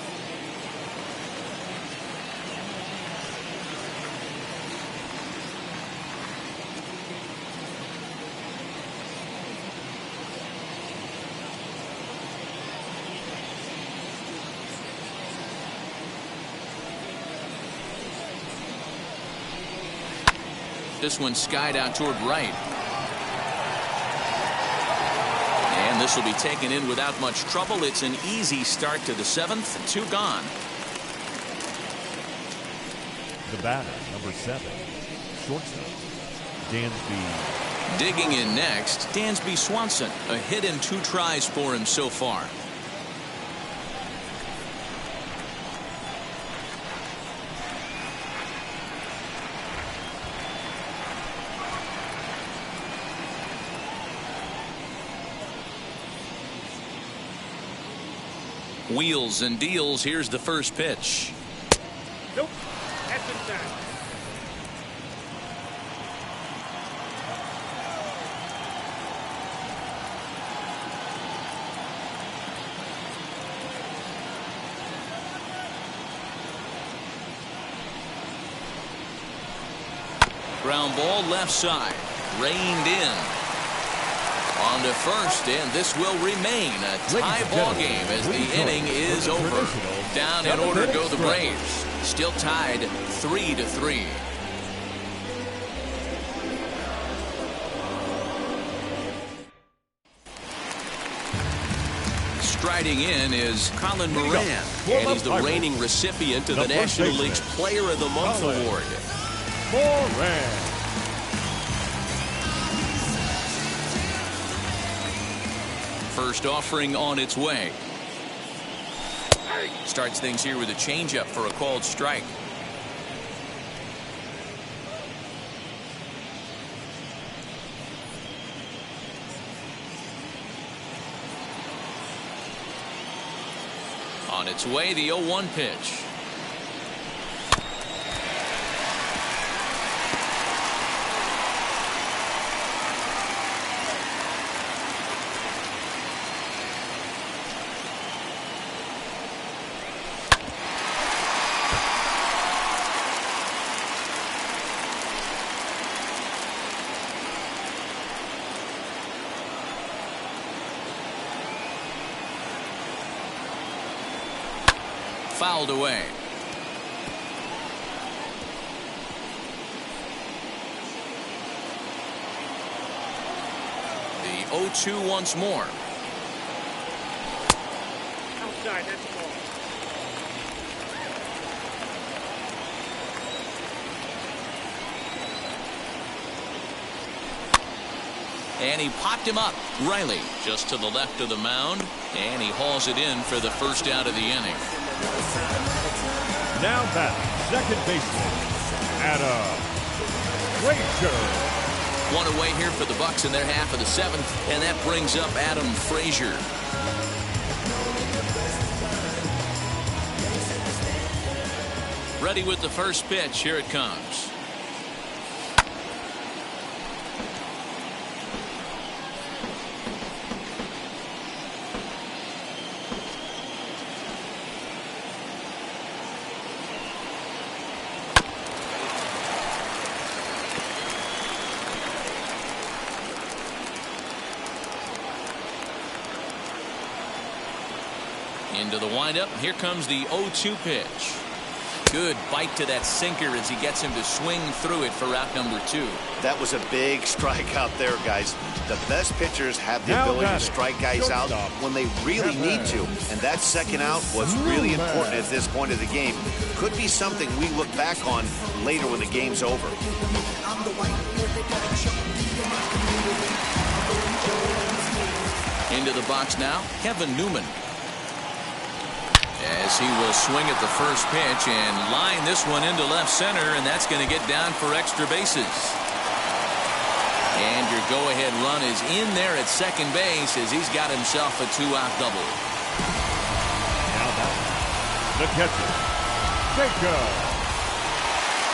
This one skied out toward right. And this will be taken in without much trouble. It's an easy start to the 7th. 2 gone. The batter, number 7, shortstop, Dansby. Digging in next, Dansby Swanson. A hit in 2 tries for him so far. Wheels and deals. Here's the first pitch. Nope. That's inside. Ground ball left side. Reined in. On to first, and this will remain a tie ball game as the inning is over. Down in order go the Braves. Still tied 3-3. Striding in is Colin Moran, and he's the reigning recipient of the National League's Player of the Month award. Moran. First offering on its way. Starts things here with a changeup for a called strike. On its way, the 0-1 pitch. Fouled away. The 0-2 once more. Outside, that's a ball. And he popped him up. Riley just to the left of the mound, and he hauls it in for the first out of the inning. Now back, second baseman, Adam Frazier. One away here for the Bucks in their half of the 7th, and that brings up Adam Frazier. Ready with the first pitch. Here it comes. Into the windup. Here comes the 0-2 pitch. Good bite to that sinker as he gets him to swing through it for out number 2. That was a big strike out there, guys. The best pitchers have the ability to strike guys out when they really need to. And that second out was really important at this point of the game. Could be something we look back on later when the game's over. Into the box now, Kevin Newman. As he will swing at the first pitch and line this one into left center, and that's going to get down for extra bases. And your go-ahead run is in there at second base as he's got himself a 2-out double. Now that the catcher, Jacob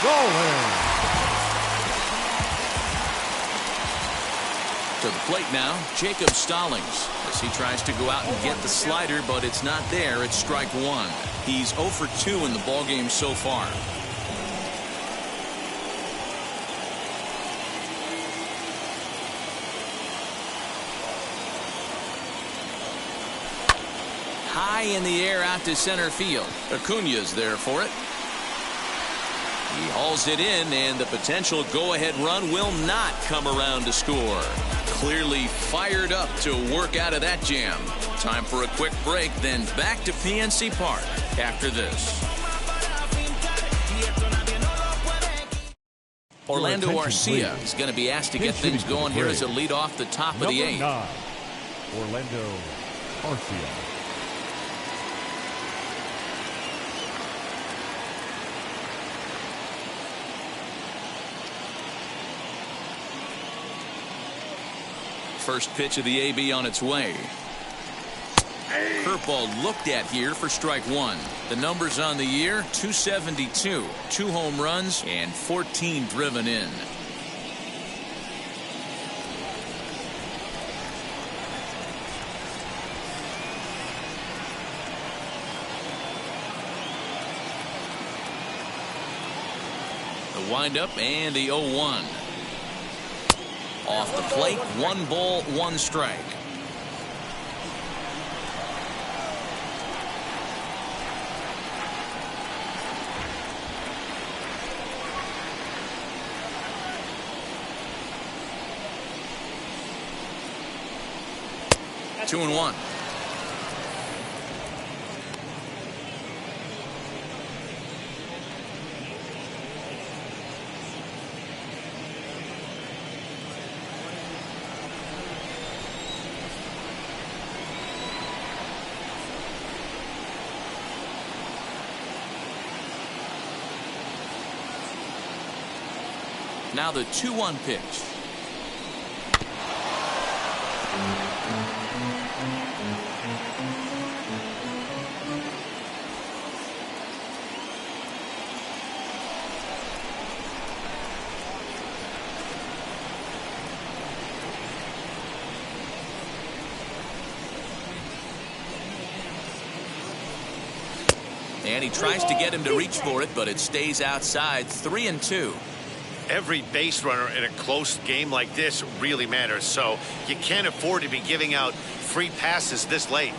Stallings. To the plate now, Jacob Stallings, as he tries to go out and get the slider, but it's not there. It's strike one. He's 0 for 2 in the ballgame so far. High in the air out to center field. Acuña's there for it. He hauls it in, and the potential go-ahead run will not come around to score. Clearly fired up to work out of that jam. Time for a quick break, then back to PNC Park after this. Orlando Arcia is going to be asked to get things going here as a lead off the top of the 8th. Number 9, Orlando Arcia. First pitch of the AB on its way. Curveball looked at here for strike one. The numbers on the year, 272, 2 home runs, and 14 driven in. The windup and the 0-1. Off the plate, 1 ball, 1 strike. That's 2-1. Now the 2-1 pitch. And he tries to get him to reach for it, but it stays outside. 3-2. Every base runner in a close game like this really matters, so you can't afford to be giving out free passes this late.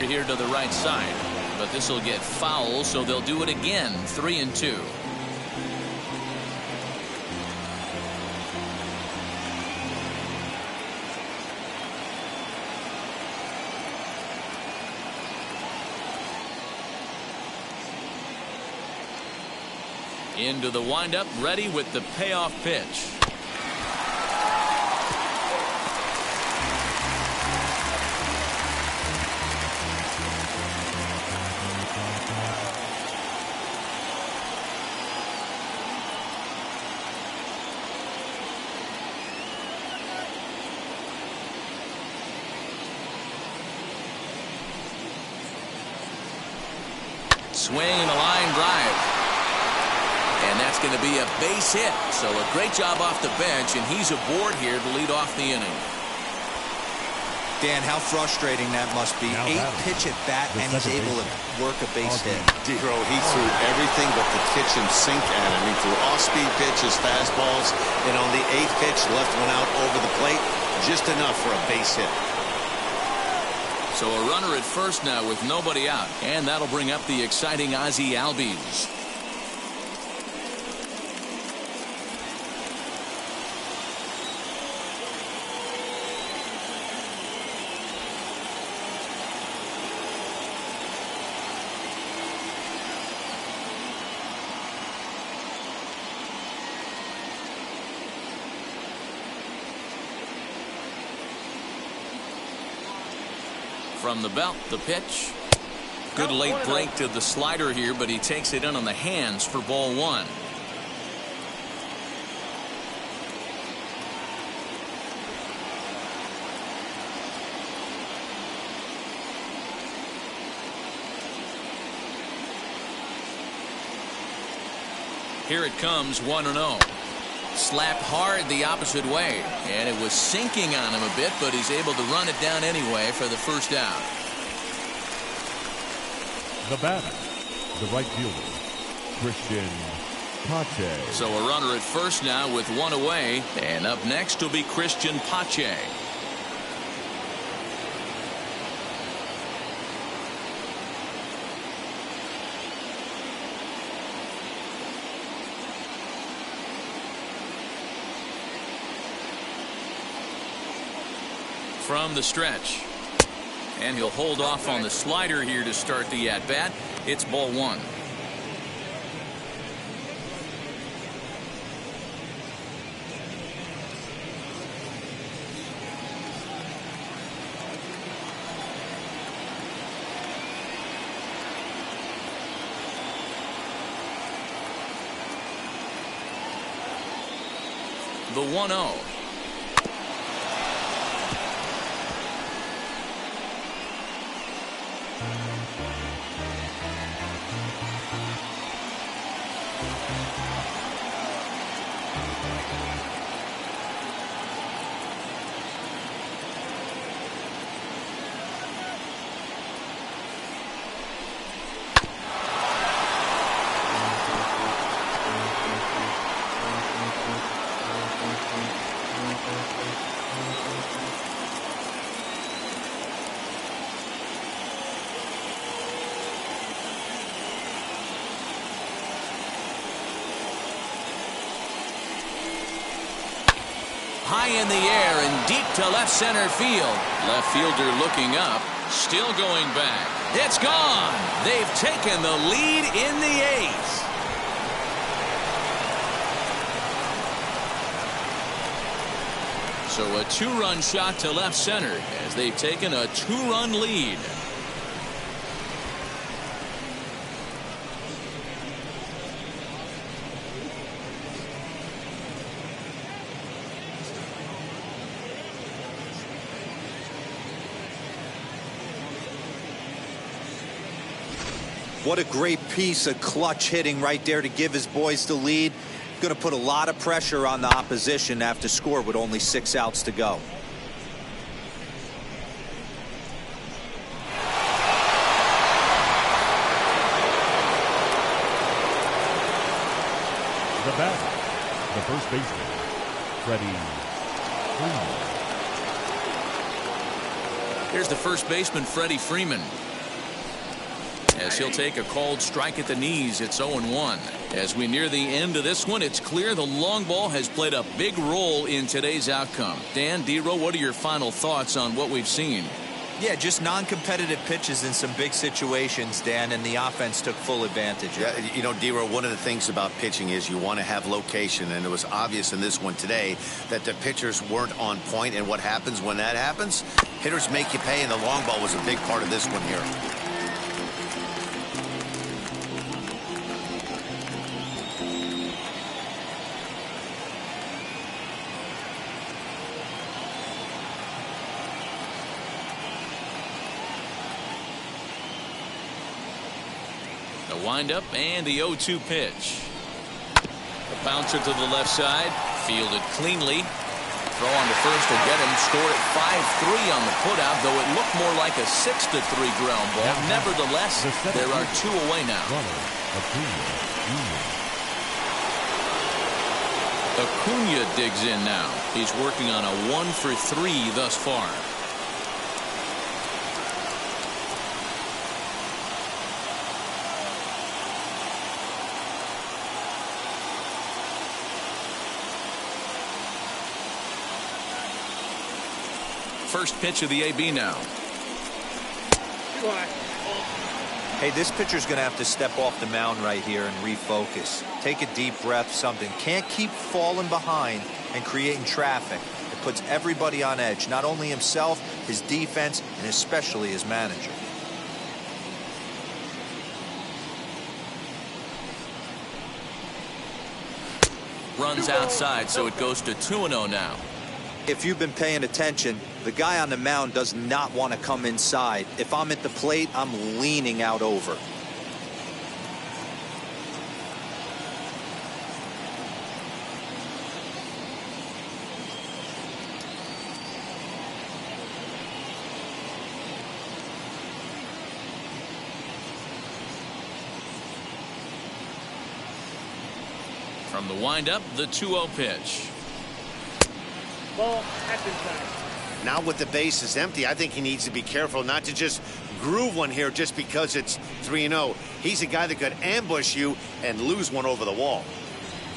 Here to the right side. But this will get foul, so they'll do it again. 3-2. Into the windup, ready with the payoff pitch. Swing and a line drive. And that's going to be a base hit. So a great job off the bench, and he's aboard here to lead off the inning. Dan, how frustrating that must be. 8-pitch at bat, and he's able to work a base hit. Dero, he threw everything but the kitchen sink at him. He threw off-speed pitches, fastballs, and on the 8th pitch, left one out over the plate, just enough for a base hit. So a runner at first now with nobody out, and that'll bring up the exciting Ozzie Albies. From the belt, the pitch. Good late break to the slider here, but he takes it in on the hands for ball one. Here it comes, 1-0. Slapped hard the opposite way, and it was sinking on him a bit, but he's able to run it down anyway for the first out. The batter, the right fielder, Christian Pache. So a runner at first now with one away, and up next will be Christian Pache. From the stretch. And he'll hold off on the slider here to start the at-bat. It's ball one. The 1-0. High in the air and deep to left center field. Left fielder looking up, still going back. It's gone. They've taken the lead in the eighth. So a two-run shot to left center as they've taken a two-run lead. What a great piece of clutch hitting right there to give his boys the lead. Going to put a lot of pressure on the opposition after score with only 6 outs to go. The batter, the first baseman, Freddie Freeman. Here's the first baseman, Freddie Freeman. As he'll take a called strike at the knees, it's 0-1. As we near the end of this one, it's clear the long ball has played a big role in today's outcome. Dan, D-Row, what are your final thoughts on what we've seen? Yeah, just non-competitive pitches in some big situations, Dan, and the offense took full advantage. Yeah, you know, D-Row, one of the things about pitching is you want to have location, and it was obvious in this one today that the pitchers weren't on point, and what happens when that happens? Hitters make you pay, and the long ball was a big part of this one here. Wind up and the 0-2 pitch. A bouncer to the left side, fielded cleanly. Throw on to first will get him. Score at 5-3 on the putout, though it looked more like a 6-3 ground ball. Nevertheless, there are 2 away now. Acuna digs in now. He's working on a 1-for-3 thus far. First pitch of the AB now. Hey, this pitcher's going to have to step off the mound right here and refocus. Take a deep breath, something. Can't keep falling behind and creating traffic. puts everybody on edge, not only himself, his defense, and especially his manager. Runs outside, so it goes to 2-0 now. If you've been paying attention, the guy on the mound does not want to come inside. If I'm at the plate, I'm leaning out over. From the windup, the 2-0 pitch. Ball, that's inside. Now with the bases empty, I think he needs to be careful not to just groove one here just because it's 3-0. He's a guy that could ambush you and lose one over the wall.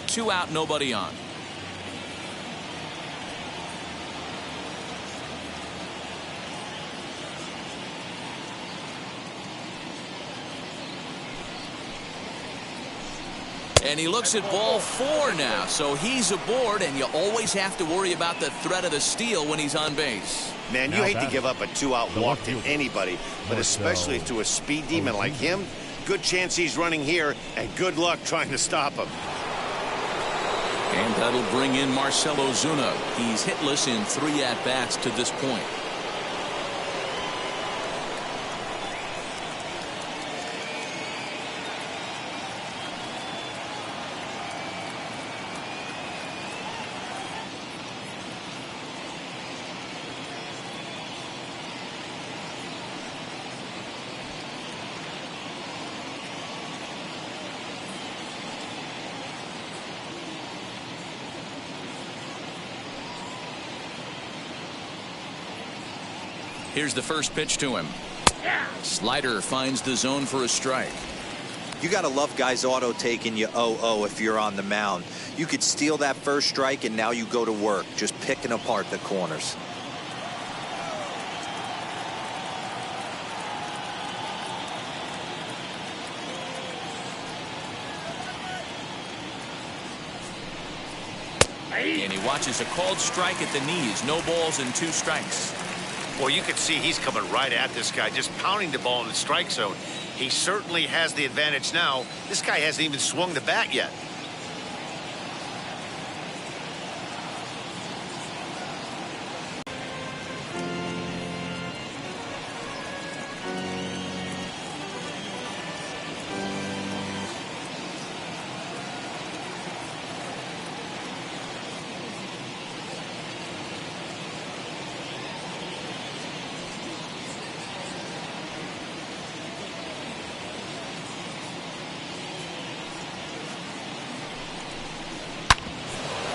2 out, nobody on. And he looks at ball 4 now, so he's aboard, and you always have to worry about the threat of the steal when he's on base. Man, you hate to give up a 2-out walk to anybody, but especially to a speed demon like him. Good chance he's running here, and good luck trying to stop him. And that'll bring in Marcell Ozuna. He's hitless in 3 at-bats to this point. Here's the first pitch to him. Slider finds the zone for a strike. You got to love guys auto taking you 0-0 if you're on the mound. You could steal that first strike and now you go to work just picking apart the corners. And he watches a called strike at the knees. No balls and 2 strikes. Well, you can see he's coming right at this guy, just pounding the ball in the strike zone. He certainly has the advantage now. This guy hasn't even swung the bat yet.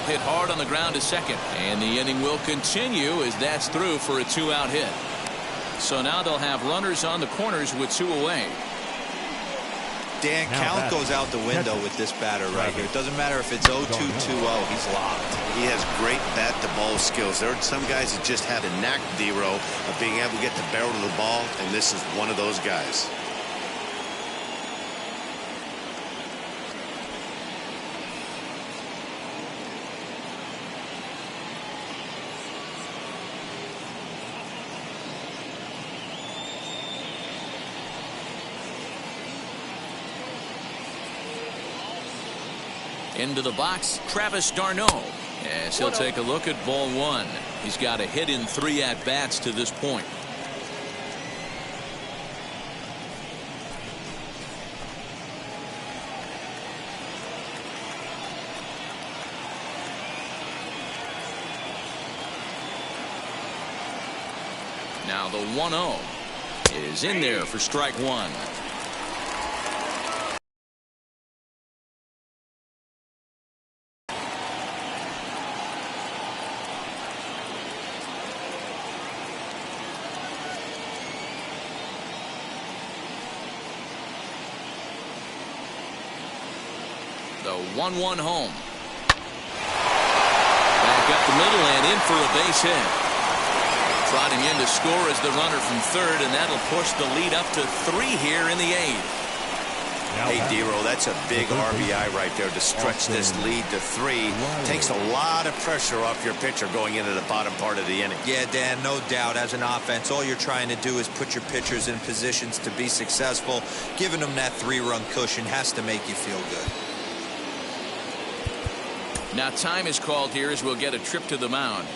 Hit hard on the ground to second, and the inning will continue as that's through for a 2-out hit. So now they'll have runners on the corners with 2 away. Dan, count goes out the window with this batter right here. It doesn't matter if it's 0-2, 2-0, he's locked. He has great bat-to-ball skills. There are some guys that just have a knack, D-Row, of being able to get the barrel of the ball, and this is one of those guys. Into the box, Travis d'Arnaud, as he'll take a look at ball 1. He's got a hit in 3 at-bats to this point. Now the 1-0 is in there for strike 1. The 1-1 home. Back up the middle and in for a base hit. Trotting in to score is the runner from third, and that'll push the lead up to 3 here in the 8th. Hey, Dero, that's a big RBI right there to stretch this lead to 3. Takes a lot of pressure off your pitcher going into the bottom part of the inning. Yeah, Dan, no doubt. As an offense, all you're trying to do is put your pitchers in positions to be successful. Giving them that 3-run cushion has to make you feel good. Now time is called here as we'll get a trip to the mound.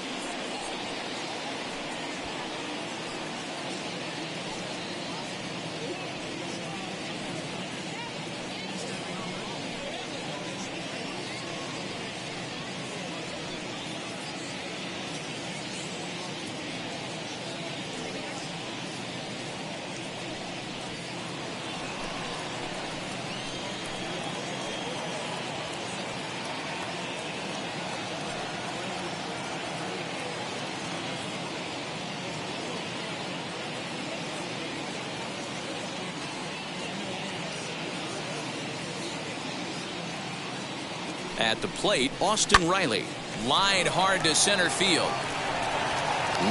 At the plate, Austin Riley. Lined hard to center field.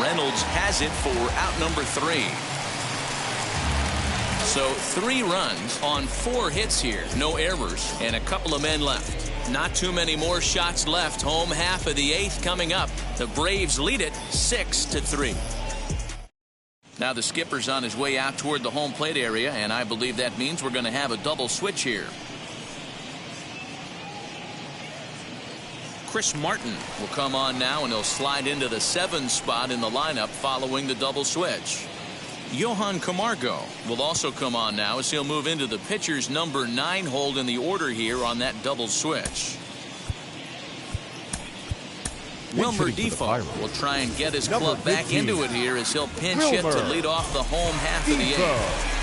Reynolds has it for out number 3. So 3 runs on 4 hits here. No errors and a couple of men left. Not too many more shots left. Home half of the 8th coming up. The Braves lead it 6-3. Now the skipper's on his way out toward the home plate area, and I believe that means we're going to have a double switch here. Chris Martin will come on now, and he'll slide into the 7 spot in the lineup following the double switch. Johan Camargo will also come on now as he'll move into the pitcher's number 9 hold in the order here on that double switch. Wilmer Defoe will try and get his club back into it here as he'll pinch hit to lead off the home half of the 8th.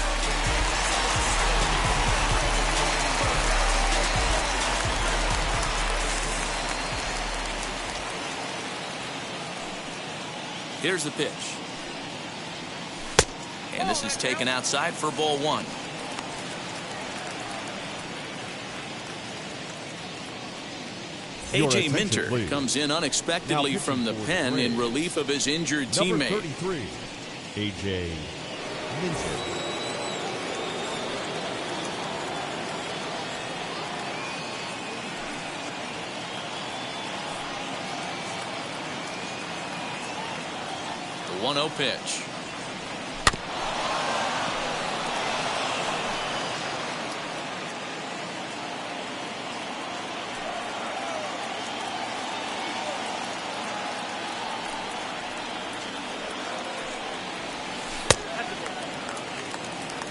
Here's the pitch. And this is taken outside for ball 1. A.J. Minter comes in unexpectedly from the pen in relief of his injured teammate. Number 33, A.J. Minter. The 1-0 pitch.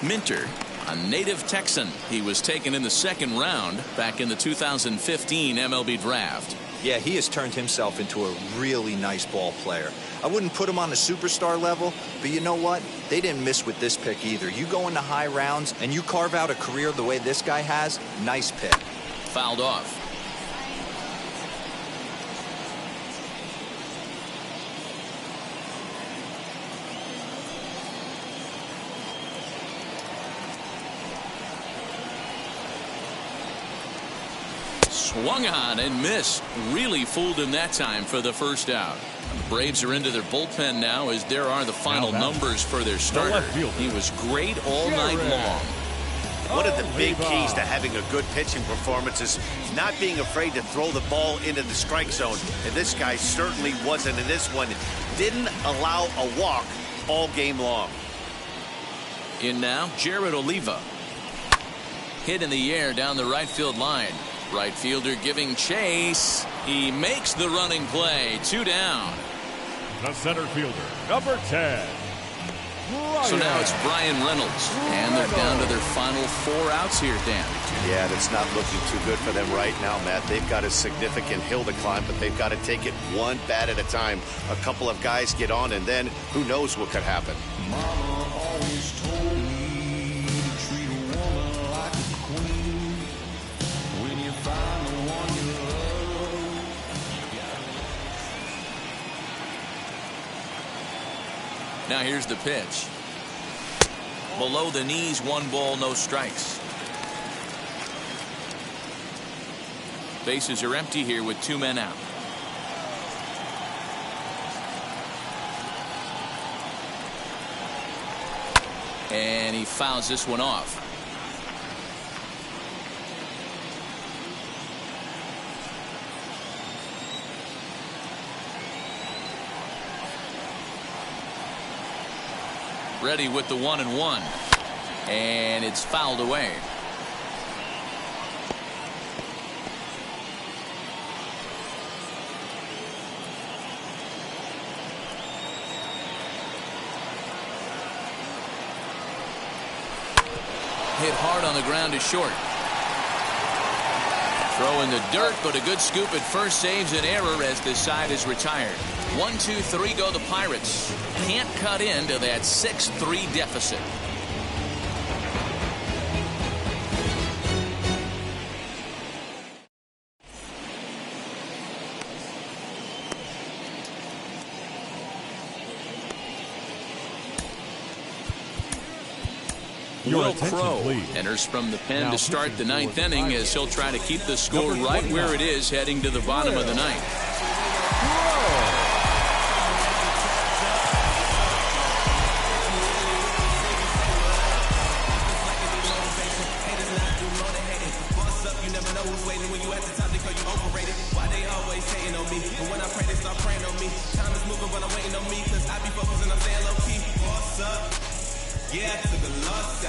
Minter, a native Texan. He was taken in the 2nd round back in the 2015 MLB draft. Yeah, he has turned himself into a really nice ball player. I wouldn't put him on the superstar level, but you know what? They didn't miss with this pick either. You go into high rounds and you carve out a career the way this guy has, nice pick. Fouled off. Swung on and missed. Really fooled him that time for the first out. The Braves are into their bullpen now as there are the final numbers for their starter. He was great all night long. One of the big keys to having a good pitching performance is not being afraid to throw the ball into the strike zone. And this guy certainly wasn't in this one. Didn't allow a walk all game long. In now, Jared Oliva. Hit in the air down the right field line. Right fielder giving chase. He makes the running play. 2 down. The center fielder, number 10. So now it's Brian Reynolds. And they're down to their final 4 outs here, Dan. Yeah, it's not looking too good for them right now, Matt. They've got a significant hill to climb, but they've got to take it one bat at a time. A couple of guys get on, and then who knows what could happen. Mama always told me to treat a woman like a queen. When you find the one you love, you Now here's the pitch. Below the knees, 1 ball, no strikes. Bases are empty here with 2 men out. And he fouls this one off. Ready with the 1-1. And it's fouled away. Hit hard on the ground is short. Throw in the dirt, but a good scoop at first saves an error as this side is retired. 1-2-3 go the Pirates. Can't cut into that 6-3 deficit. Will Crowe enters from the pen to start the 9th inning as he'll try to keep the score right where it is heading to the bottom of the 9th.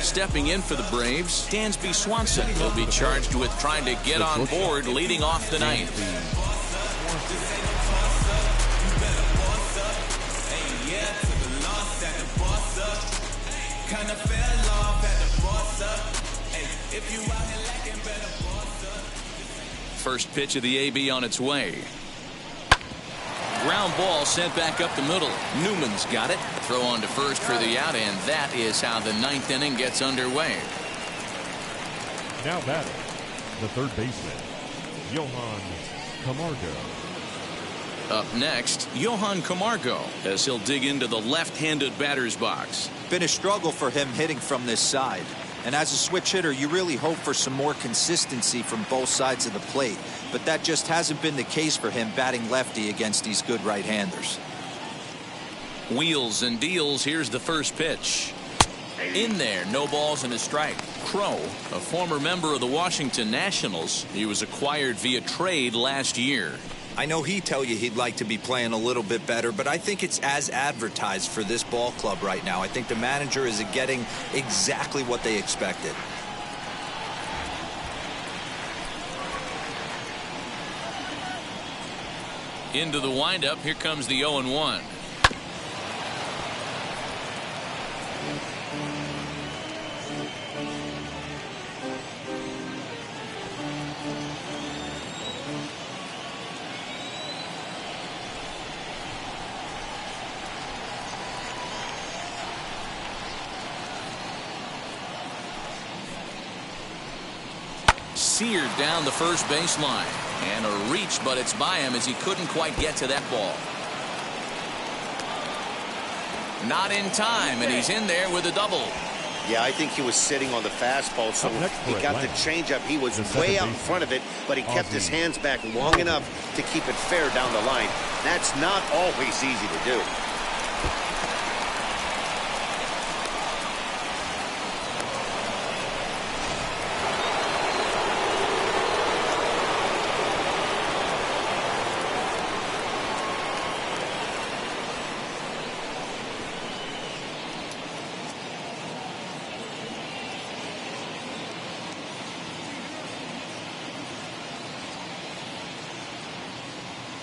Stepping in for the Braves, Dansby Swanson will be charged with trying to get on board leading off the 9th. First pitch of the AB on its way. Ground ball sent back up the middle. Newman's got it. Throw on to first for the out, and that is how the 9th inning gets underway. Now batting, the third baseman, Johan Camargo. Up next, Johan Camargo, as he'll dig into the left-handed batter's box. Been a struggle for him hitting from this side. And as a switch hitter, you really hope for some more consistency from both sides of the plate. But that just hasn't been the case for him batting lefty against these good right-handers. Wheels and deals. Here's the first pitch. In there, no balls and a strike. Crowe, a former member of the Washington Nationals. He was acquired via trade last year. I know he'd tell you he'd like to be playing a little bit better, but I think it's as advertised for this ball club right now. I think the manager is getting exactly what they expected. Into the windup, here comes the 0-1. Seared down the first baseline, and a reach, but it's by him as he couldn't quite get to that ball. Not in time, and he's in there with a double. Yeah, I think he was sitting on the fastball, so he got the changeup. He was way out in front of it, but he kept his hands back long enough to keep it fair down the line. That's not always easy to do.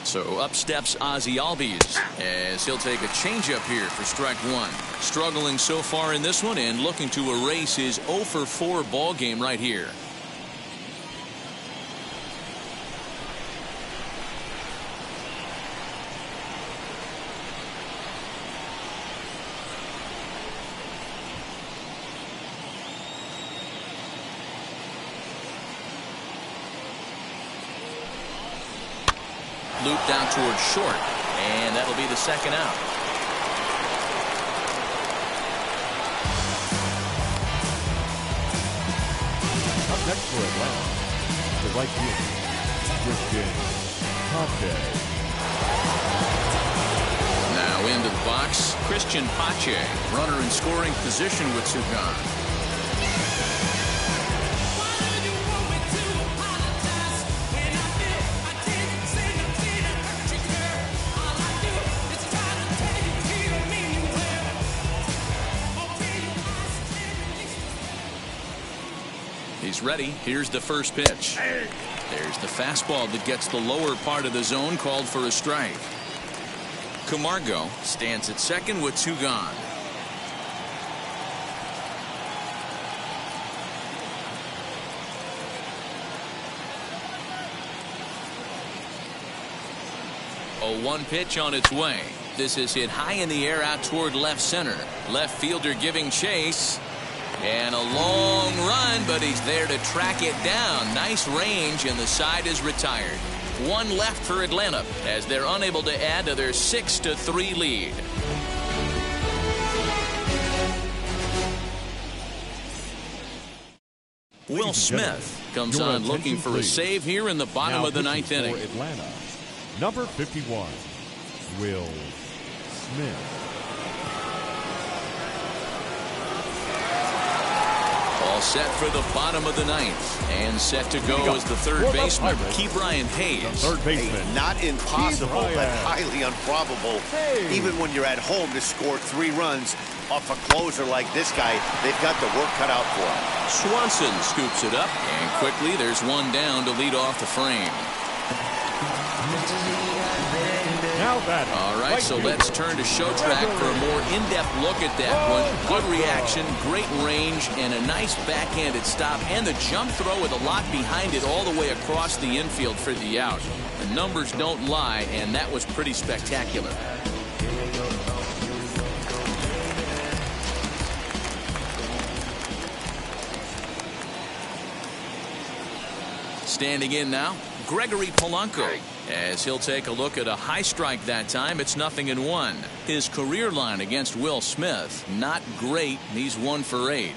So up steps Ozzie Albies as he'll take a changeup here for strike one. Struggling so far in this one and looking to erase his 0-for-4 ball game right here. Looped out towards short, and that'll be the second out. Up next for Atlanta, the right fielder, Christian Pache. Now into the box, Christian Pache, runner in scoring position with Sugan. He's ready. Here's the first pitch. There's the fastball that gets the lower part of the zone, called for a strike. Camargo stands at second with 2 gone. A 1 pitch on its way. This is hit high in the air out toward left center. Left fielder giving chase. And a long run, but he's there to track it down. Nice range, and the side is retired. 1 left for Atlanta as they're unable to add to their 6-3 lead. Will Smith comes on looking for a save here in the bottom of the 9th inning. Atlanta, number 51, Will Smith. All set for the bottom of the 9th, and set to go as the third baseman, Ke'Bryan Hayes. Third baseman. Hey, not impossible, but highly improbable. Even when you're at home to score 3 runs off a closer like this guy, they've got the work cut out for him. Swanson scoops it up, and quickly there's 1 down to lead off the frame. All right, so let's turn to Show Track for a more in-depth look at that one. Good reaction, great range, and a nice backhanded stop, and the jump throw with a lot behind it all the way across the infield for the out. The numbers don't lie, and that was pretty spectacular. Standing in now, Gregory Polanco, as he'll take a look at a high strike that time. It's 0-1. His career line against Will Smith, not great. He's 1 for 8.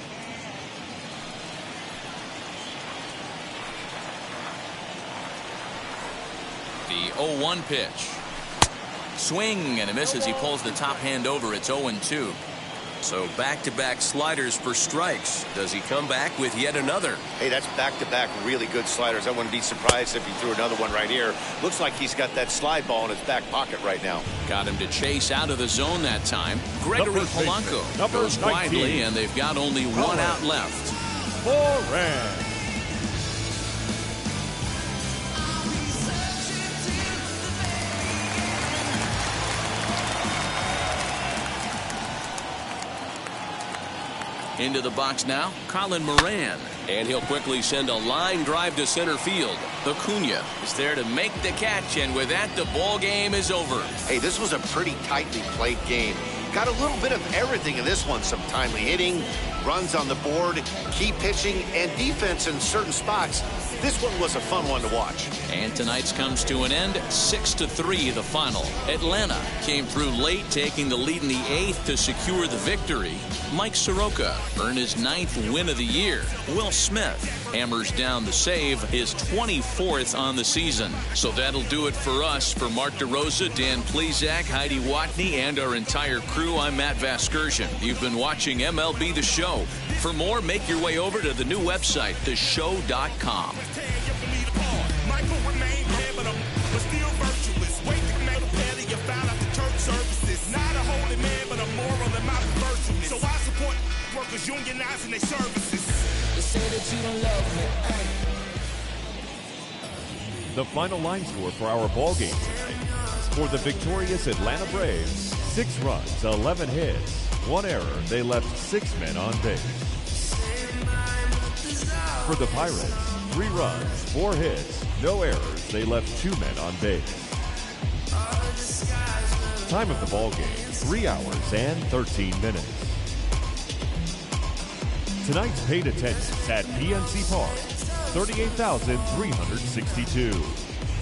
The 0-1 pitch. Swing and a miss as he pulls the top hand over. It's 0-2. So back-to-back sliders for strikes. Does he come back with yet another? Hey, that's back-to-back really good sliders. I wouldn't be surprised if he threw another one right here. Looks like he's got that slide ball in his back pocket right now. Got him to chase out of the zone that time. Gregory Polanco goes quietly, and they've got only 1 out left. Moran. Into the box now, Colin Moran. And he'll quickly send a line drive to center field. Acuna is there to make the catch, and with that, the ball game is over. Hey, this was a pretty tightly played game. Got a little bit of everything in this one. Some timely hitting, runs on the board, key pitching, and defense in certain spots. This one was a fun one to watch. And tonight's comes to an end, 6-3 the final. Atlanta came through late, taking the lead in the 8th to secure the victory. Mike Soroka earned his 9th win of the year. Will Smith hammers down the save, his 24th on the season. So that'll do it for us. For Mark DeRosa, Dan Plesac, Heidi Watney, and our entire crew, I'm Matt Vasgersian. You've been watching MLB The Show. For more, make your way over to the new website, theshow.com. So I support workers unionizing their services. They say that you don't love me. The final line score for our ball game tonight. For the victorious Atlanta Braves, 6 runs, 11 hits, 1 error. They left 6 men on base. For the Pirates, 3 runs, 4 hits, no errors. They left 2 men on base. Time of the ball game, 3 hours and 13 minutes. Tonight's paid attendance at PNC Park, 38,362.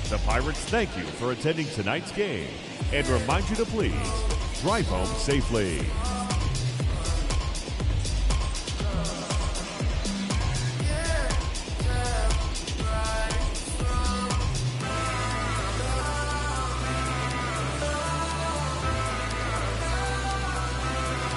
The Pirates thank you for attending tonight's game and remind you to please drive home safely.